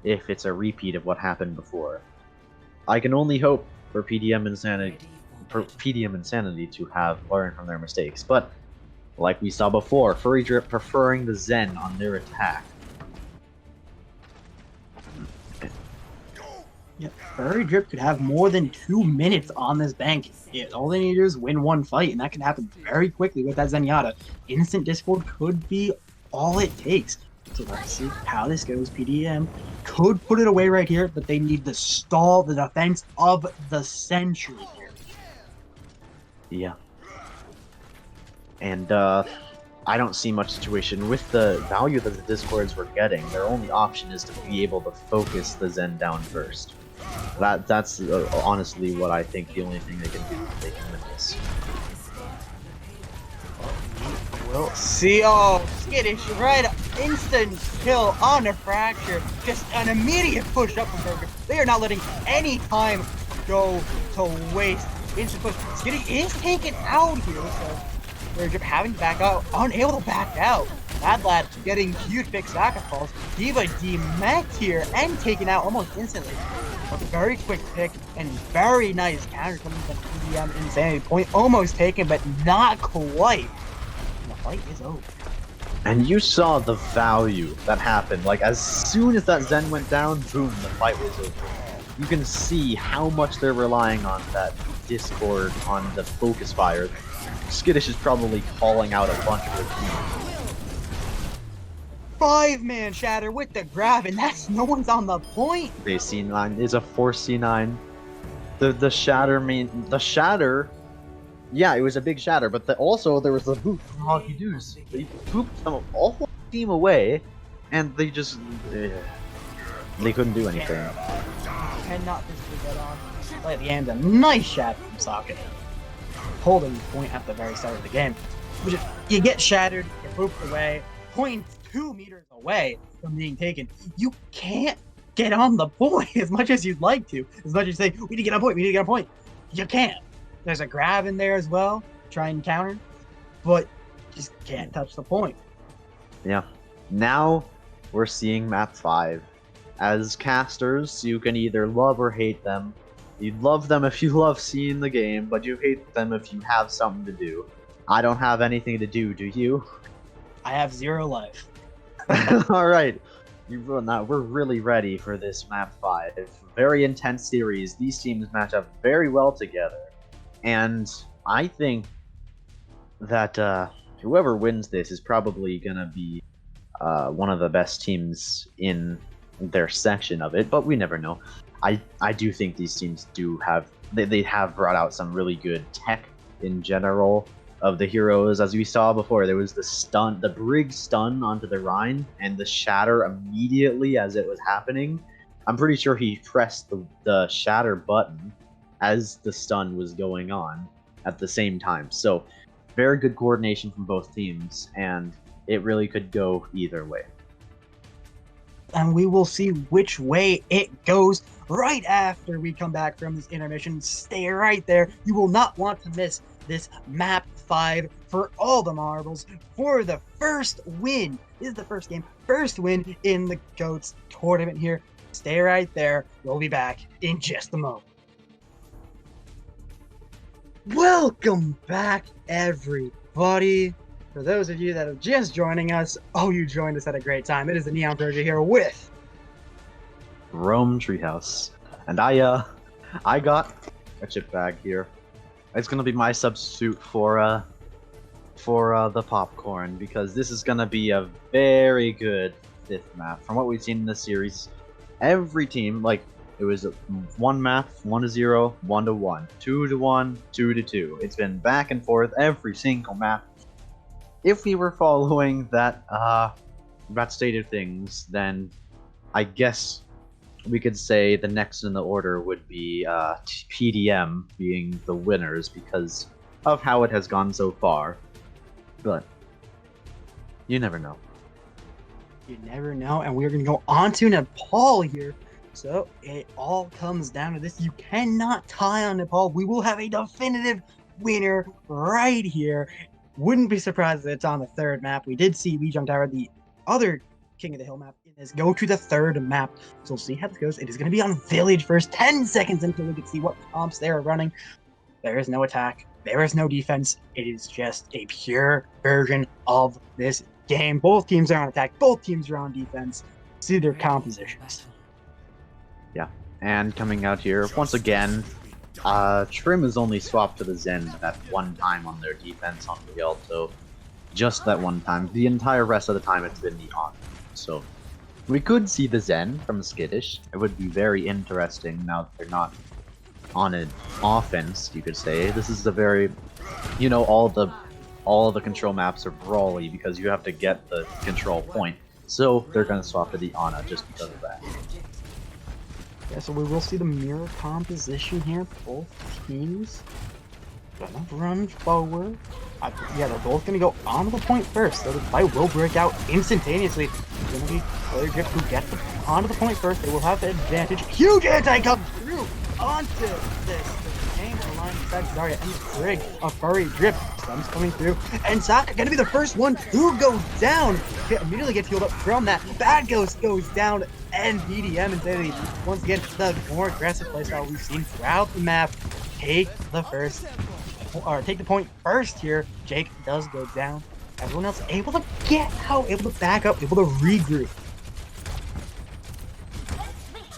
if it's a repeat of what happened before. I can only hope for PDM Insanity to have learned from their mistakes, but like we saw before, FurryDrip preferring the Zen on their attack. Yeah, FurryDrip could have more than 2 minutes on this bank. Yeah, all they need to do is win one fight, and that can happen very quickly with that Zenyatta. Instant Discord could be all it takes. So let's see how this goes. PDM could put it away right here, but they need to stall the defense of the century here. Yeah. And I don't see much situation with the value that the Discords were getting. Their only option is to be able to focus the Zen down first. That's honestly what I think the only thing they can do if they can win this. We'll see. Oh, skittish, right? Instant kill on a fracture. Just an immediate push up from Burger. They are not letting any time go to waste. Instant push. Skittish is taken out here, so FurryDrip having to back out, unable to back out. Mad Lad getting huge big sacrifice. Diva demech here and taken out almost instantly. A very quick pick and very nice counter coming from PDM Insanity. Point almost taken, but not quite. And the fight is over. And you saw the value that happened. Like, as soon as that Zen went down, boom, the fight was over. You can see how much they're relying on that Discord, on the focus fire. Skittish is probably calling out a bunch of their team. 5-man shatter with the grab, and that's no one's on the point. The C9 is a 4C9. The shatter Yeah, it was a big shatter, but also there was a boot from Hockey Deuce. They pooped them all team away, and they just they couldn't do anything. Cannot physically get on. Right at the end, a nice shatter from Socket, holding the point at the very start of the game. Which is, you get shattered, you're pooped away, 0.2 meters away from being taken. You can't get on the point as much as you'd like to. As much as you say, we need to get on point, we need to get on point. You can't. There's a grab in there as well, try and counter, but just can't touch the point. Yeah. Now we're seeing map 5. As casters, you can either love or hate them. You'd love them if you love seeing the game, but you hate them if you have something to do. I don't have anything to do you? I have 0 life. Alright. We're really ready for this map 5. Very intense series. These teams match up very well together. And I think that whoever wins this is probably going to be one of the best teams in their section of it, but we never know. I do think these teams do have they have brought out some really good tech in general of the heroes. As we saw before, there was the brig stun onto the Rhine and the shatter immediately as it was happening. I'm pretty sure he pressed the shatter button as the stun was going on at the same time. So very good coordination from both teams, and it really could go either way. And we will see which way it goes right after we come back from this intermission. Stay right there. You will not want to miss this map 5 for all the marbles for the first win. This is the first game, first win in the GOATS tournament here. Stay right there. We'll be back in just a moment. Welcome back, everybody. For those of you that are just joining us, you joined us at a great time. It is the Neon Persia here with Rome Treehouse. And I got a chip bag here. It's gonna be my substitute for the popcorn, because this is gonna be a very good 5th map. From what we've seen in this series, every team, it was one map, 1-0, 1-1, 2-1, 2-2. It's been back and forth every single map. If we were following that state of things, then I guess we could say the next in the order would be PDM being the winners because of how it has gone so far. But you never know. You never know, and we're going to go on to Nepal here. So it all comes down to this. You cannot tie on Nepal. We will have a definitive winner right here. Wouldn't be surprised if it's on the 3rd map. We did see Lee Jung Tower, the other King of the Hill map, in this go to the 3rd map. So we'll see how this goes. It is going to be on Village first. 10 seconds until we can see what comps they are running. There is no attack. There is no defense. It is just a pure version of this game. Both teams are on attack. Both teams are on defense. See their compositions. Yeah, and coming out here, once again, Trim is only swapped to the Zen that one time on their defense on Rialto. Just that one time. The entire rest of the time it's been the on. So, we could see the Zen from Skittish. It would be very interesting now that they're not on an offense, you could say. This is a very, all the control maps are brawly because you have to get the control point. So, they're going to swap to the Ana just because of that. Yeah, so we will see the mirror composition here. Both teams gonna run forward. Yeah, they're both gonna go on the point first, so the fight will break out instantaneously. It's gonna be FurryDrip who gets onto the point first. They will have the advantage. Huge anti comes through onto this. Game line beside Zarya and the brig of FurryDrip. Stuns coming through, and Saka gonna be the first one who goes down. Immediately gets healed up from that. Bad Ghost goes down, and PDM Insanity once again the more aggressive playstyle we've seen throughout the map. Take the point first here. Jake does go down. Everyone else able to get out, able to back up, able to regroup.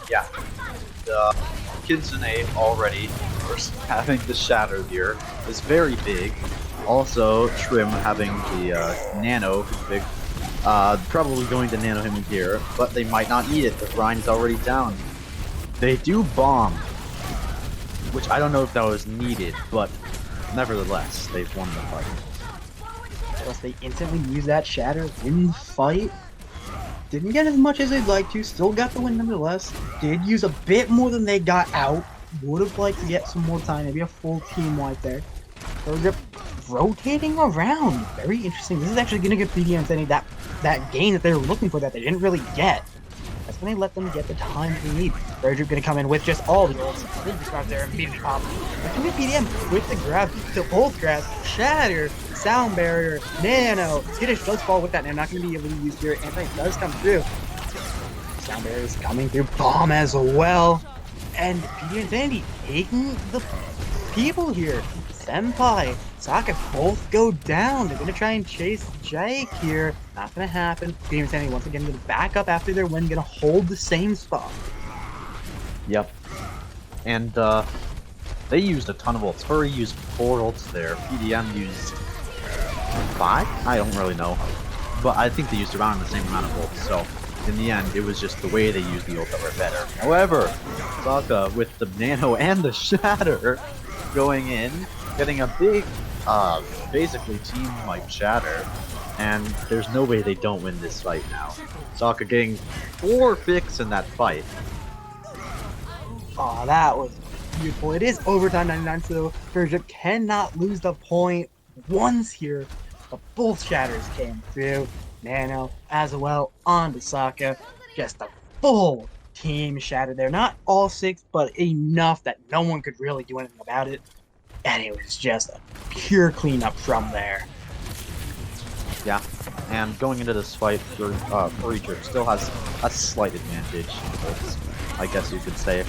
Yeah, the Kitsune already having the shatter here is very big. Also, Trim having the Nano is big. Probably going to Nano him in here, but they might not need it. The Rhine's already down. They do bomb, which I don't know if that was needed, but nevertheless, they've won the fight. Plus, they instantly use that shatter, win the fight. Didn't get as much as they'd like to, still got the win nonetheless. Did use a bit more than they got out. Would have liked to get some more time, maybe a full team wipe there. FurryDrip rotating around. Very interesting. This is actually going to give PDM that gain that they were looking for that they didn't really get. That's when they let them get the time they need. FurryDrip going to come in with just all the ults. Big spot there, immediately pop. But can PDM with the grab to both grabs, shatter, sound barrier, nano. Skittish does fall with that, and I'm not going to be able to use here. Anti does come through. Sound barrier is coming through. Bomb as well. And PDM Insanity taking the people here. Senpai, Sokka both go down. They're going to try and chase Jake here. Not going to happen. PDM Insanity once again going to back up after their win. Going to hold the same spot. Yep. And they used a ton of ults. Furry used 4 ults there. PDM used 5? I don't really know. But I think they used around the same amount of ults. So in the end, it was just the way they used the ult that were better. However, Sokka with the nano and the shatter going in, getting a big, basically team-like shatter, and there's no way they don't win this fight now. Sokka getting 4 picks in that fight. Oh, that was beautiful. It is overtime 99, so FurryDrip cannot lose the point once here. But both shatters came through. Nano as well onto Sokka. Just a full team shatter there. Not all 6, but enough that no one could really do anything about it. And it was just a pure cleanup from there. Yeah, and going into this fight, FurryDrip still has a slight advantage, I guess you could say,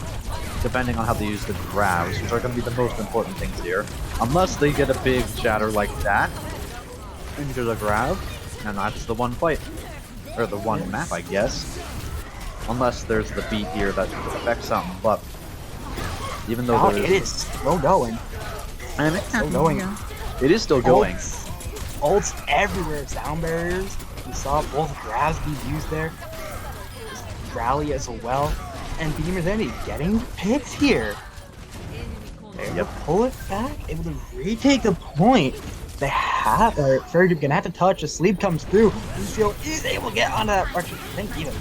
depending on how they use the grabs, which are going to be the most important things here. Unless they get a big shatter like that into the grab, and that's the one fight. Or the one map, I guess. Unless there's the beat here that affects something, but even though it is still going. And it's still going. It is still going. Ults everywhere, sound barriers. We saw both grabs be used there. Rally as well. And PDM Insanity getting picks here. They're able to pull it back, able to retake the point. They have, FurryDrip gonna have to touch. A sleep comes through. Lucio is able to get onto that. Actually, I think either.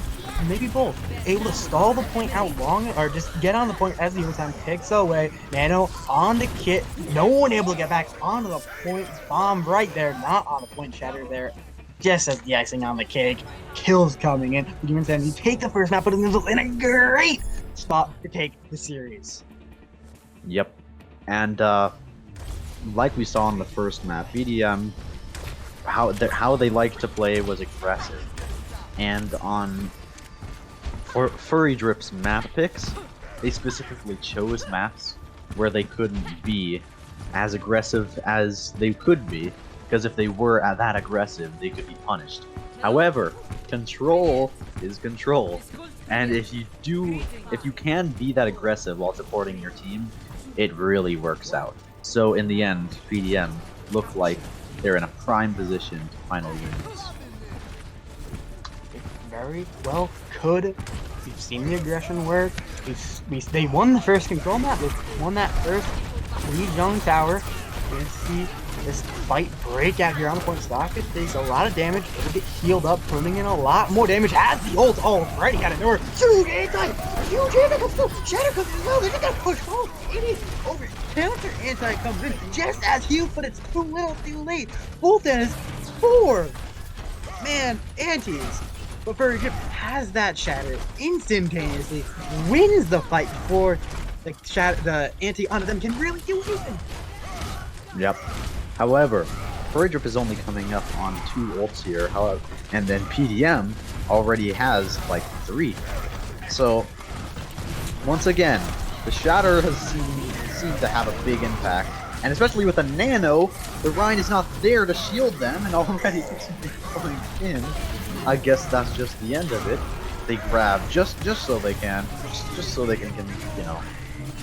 Maybe both. Able to stall the point out long, or just get on the point as the overtime picks away. Nano on the kit. No one able to get back onto the point. Bomb right there. Not on the point. Shatter there. Just as the icing on the cake. Kills coming in. PDM Insanity take the first map, but themselves in a great spot to take the series. Yep. And like we saw on the first map, PDM, how they like to play was aggressive. And on FurryDrip's map picks, they specifically chose maps where they couldn't be as aggressive as they could be, because if they were that aggressive, they could be punished. However, control is control, and if you can be that aggressive while supporting your team, it really works out. So in the end, PDM look like they're in a prime position to finally win this. It very well could. We've seen the aggression work. They won the first control map. They won that first Young Tower. We're gonna see this fight break out here on the point. Sokka takes a lot of damage. It'll get healed up, putting in a lot more damage. Has the ult already got it over. Huge anti! Huge anti comes through! Shatter comes as well. They're just gonna push home. Idiot over. Counter anti comes in just as healed, but it's too little, too late. Both ends 4 man antis. But FurryDrip has that shatter instantaneously, wins the fight before the anti onto them can really do anything. Yep. However, FurryDrip is only coming up on 2 ults here, however, and then PDM already has like 3. So once again, the shatter has seemed to have a big impact, and especially with a nano, the Rhine is not there to shield them, and already it's going in. I guess that's just the end of it. They grab just so they can, just so they can, you know,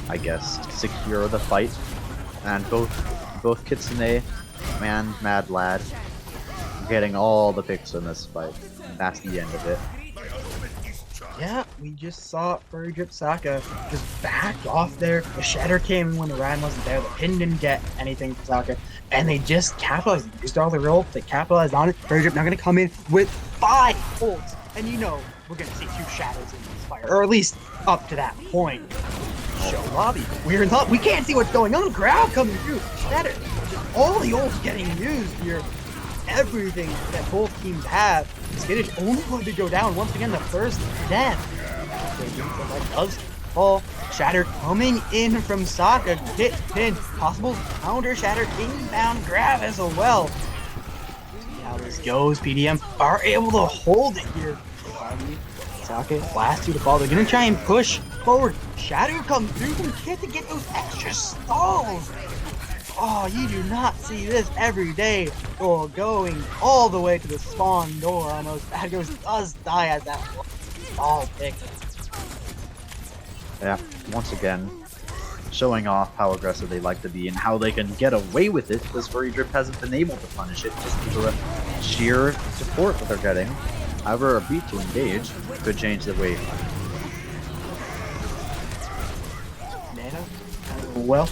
I guess secure the fight. And both Kitsune and Mad Lad getting all the picks in this fight. That's the end of it. Yeah, we just saw FurryDrip Sokka just backed off there. The Shatter came in when the Ryan wasn't there. The pin didn't get anything from Sokka. And they just capitalized. They used all the roll. They capitalized on it. FurryDrip now going to come in with 5 ults. And you know we're going to see 2 Shadows in this fire. Or at least up to that point. Show lobby. We're in top. We can't see what's going on. Crowd coming through. Shatter. Just all the ults getting used here. Everything that both teams have. Skittish only going to go down once again. The first death. That does fall. Shatter coming in from Sokka. Get pinned. Possible counter Shatter inbound grab as well. See how this goes. PDM are able to hold it here. Sokka, last 2 to fall. They're going to try and push forward. Shatter comes through from Kit to get those extra stalls. Oh, you do not see this every day. Oh, going all the way to the spawn door almost. Bad Ghost does die as that stall pick. Yeah, once again, showing off how aggressive they like to be and how they can get away with it because FurryDrip hasn't been able to punish it just due to the sheer support that they're getting. However, a beat to engage could change the way. Nano? Well,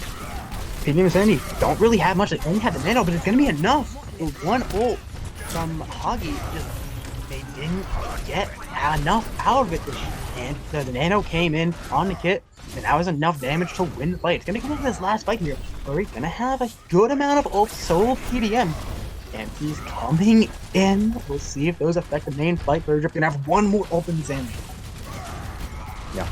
PDM Sandy don't really have much. They only have the Nano, but it's going to be enough. The one ult from Hoggy, they didn't get enough out of it. And the Nano came in on the Kit, and that was enough damage to win the fight. It's going to come into this last fight here, where we're going to have a good amount of ults solo PDM. And he's coming in. We'll see if those affect the main fight. FurryDrip going to have one more open Zen. Yeah,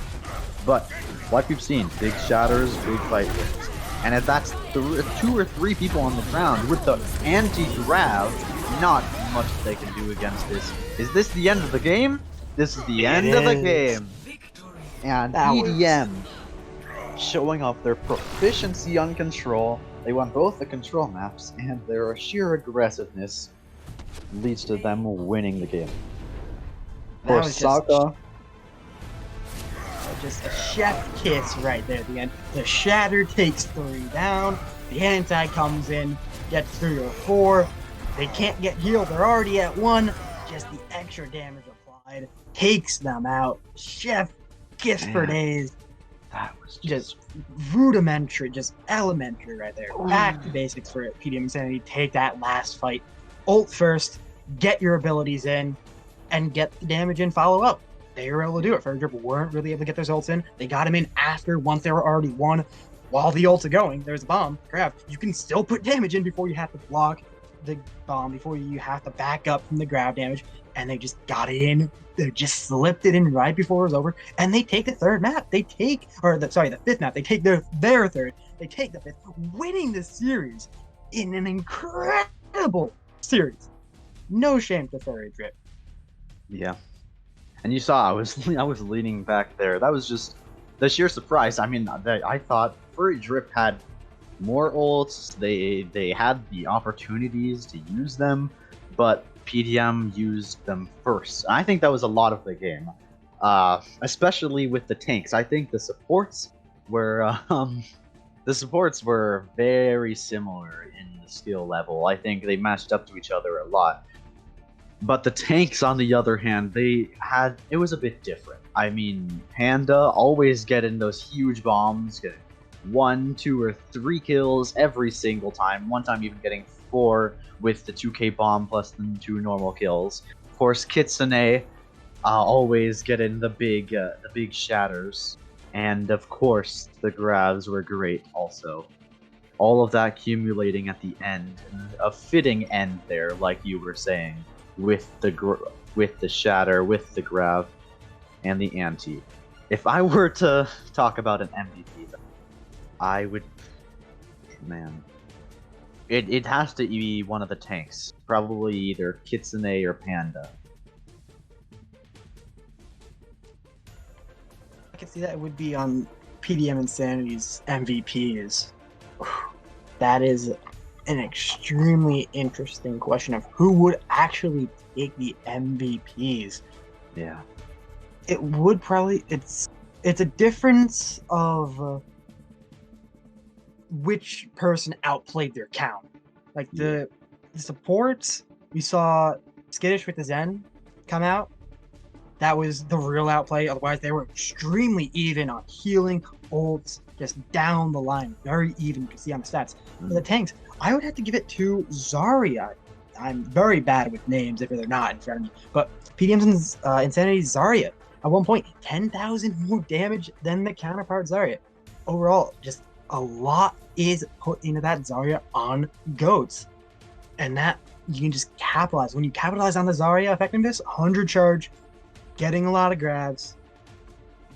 but like we've seen, big shatters, big fight wins. And if that's 2 or 3 people on the ground with the anti-grab, not much they can do against this. Is this the end of the game? This is the end of the game. And PDM showing off their proficiency on control. They won both the control maps, and their sheer aggressiveness leads to them winning the game. For Sokka, just a chef kiss right there at the end. The Shatter takes 3 down. The Anti comes in, gets 3 or 4. They can't get healed. They're already at 1. Just the extra damage applied takes them out. Chef kiss for days. that was Just rudimentary, just elementary right there. Back to basics for PDM Insanity. Take that last fight. Ult first, get your abilities in, and get the damage in follow up. They were able to do it. FurryDrip weren't really able to get their ults in. They got him in after, once they were already won. While the ults are going, there's a bomb. Grab. You can still put damage in before you have to block the bomb, before you have to back up from the grab damage. And they just got it in. They just slipped it in right before it was over. And they take the 3rd map. They take, the 5th map. They take their 3rd. They take the 5th, winning the series in an incredible series. No shame to FurryDrip. Yeah. And you saw I was leaning back there. That was just the sheer surprise. I mean, I thought FurryDrip had more ults. They had the opportunities to use them, but PDM used them first. And I think that was a lot of the game, especially with the tanks. I think the supports were very similar in the skill level. I think they matched up to each other a lot. But the tanks, on the other hand, it was a bit different. I mean, Panda always getting those huge bombs, getting 1, 2, or 3 kills every single time. One time even getting 4 with the 2k bomb plus the 2 normal kills. Of course, Kitsune always getting the big shatters. And of course, the grabs were great also. All of that accumulating at the end, a fitting end there, like you were saying. With the shatter, with the grab, and the anti. If I were to talk about an MVP, I would, man, it has to be one of the tanks. Probably either Kitsune or Panda. I can see that it would be on PDM Insanity's MVPs. That is an extremely interesting question of who would actually take the MVPs. Yeah. It would probably it's a difference of which person outplayed their count. Like the supports, we saw Skittish with the Zen come out. that was the real outplay. Otherwise, they were extremely even on healing, ults, just down the line. Very even, you can see on the stats. For the tanks, I would have to give it to Zarya. I'm very bad with names if they're not in front of me. But PDM's Insanity Zarya, at one point, 10,000 more damage than the counterpart Zarya. Overall, just a lot is put into that Zarya on goats. And that you can just capitalize. When you capitalize on the Zarya effectiveness, 100 charge, getting a lot of grabs,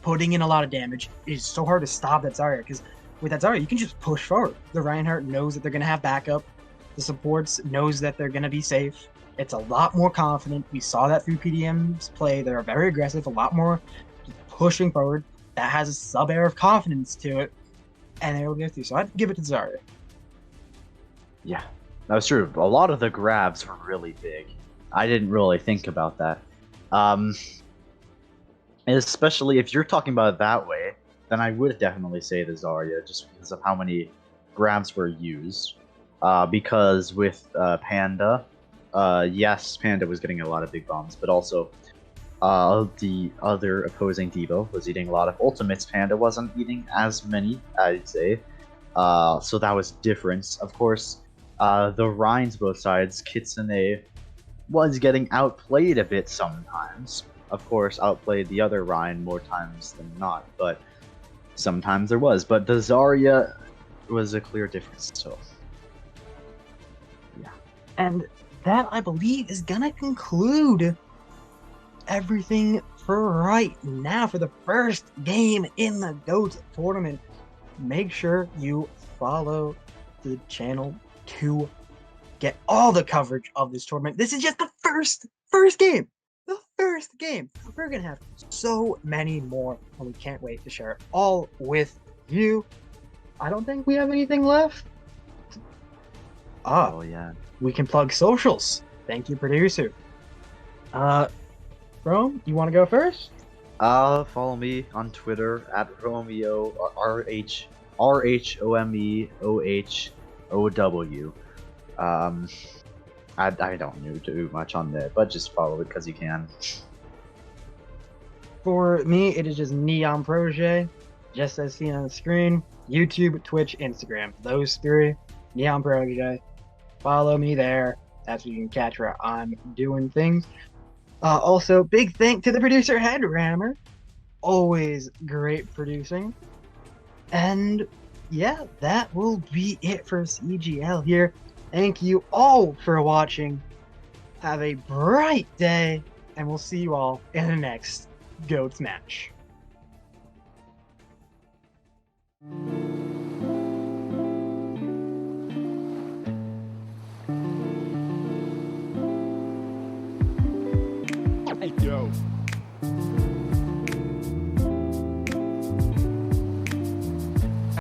putting in a lot of damage, it is so hard to stop that Zarya, because with that Zarya, you can just push forward. The Reinhardt knows that they're going to have backup. The supports knows that they're going to be safe. It's a lot more confident. We saw that through PDM's play. They're very aggressive, a lot more pushing forward. That has a sub-air of confidence to it, and they will get through. So I'd give it to Zarya. Yeah, that was true. A lot of the grabs were really big. I didn't really think about that. Especially if you're talking about it that way, then I would definitely say the Zarya, just because of how many grabs were used. Because with Panda, yes, Panda was getting a lot of big bombs, but also the other opposing Devo was eating a lot of ultimates. Panda wasn't eating as many, I'd say. So that was difference. Of course, the Rhines both sides, Kitsune was getting outplayed a bit sometimes. Of course, outplayed the other Rhine more times than not, but sometimes there was. But the Zarya was a clear difference, so yeah. And that, I believe, is gonna conclude everything for right now for the first game in the GOAT tournament. Make sure you follow the channel to get all the coverage of this tournament. This is just the first game. The first game. We're gonna have so many more, and we can't wait to share it all with you. I don't think we have anything left. Oh yeah. We can plug socials. Thank you, producer. Rome, you want to go first? Follow me on Twitter at Romeo RHOMEOHOW. I don't do much on there, but just follow it because you can. For me, it is just Neon Proje, just as seen on the screen. YouTube, Twitch, Instagram. Those three. Neon Proje. Follow me there. That's where you can catch where I'm doing things. Also, big thank to the producer Headrammer. Always great producing. And yeah, that will be it for CGL here. Thank you all for watching. Have a bright day, and we'll see you all in the next GOATS match. Hey, yo.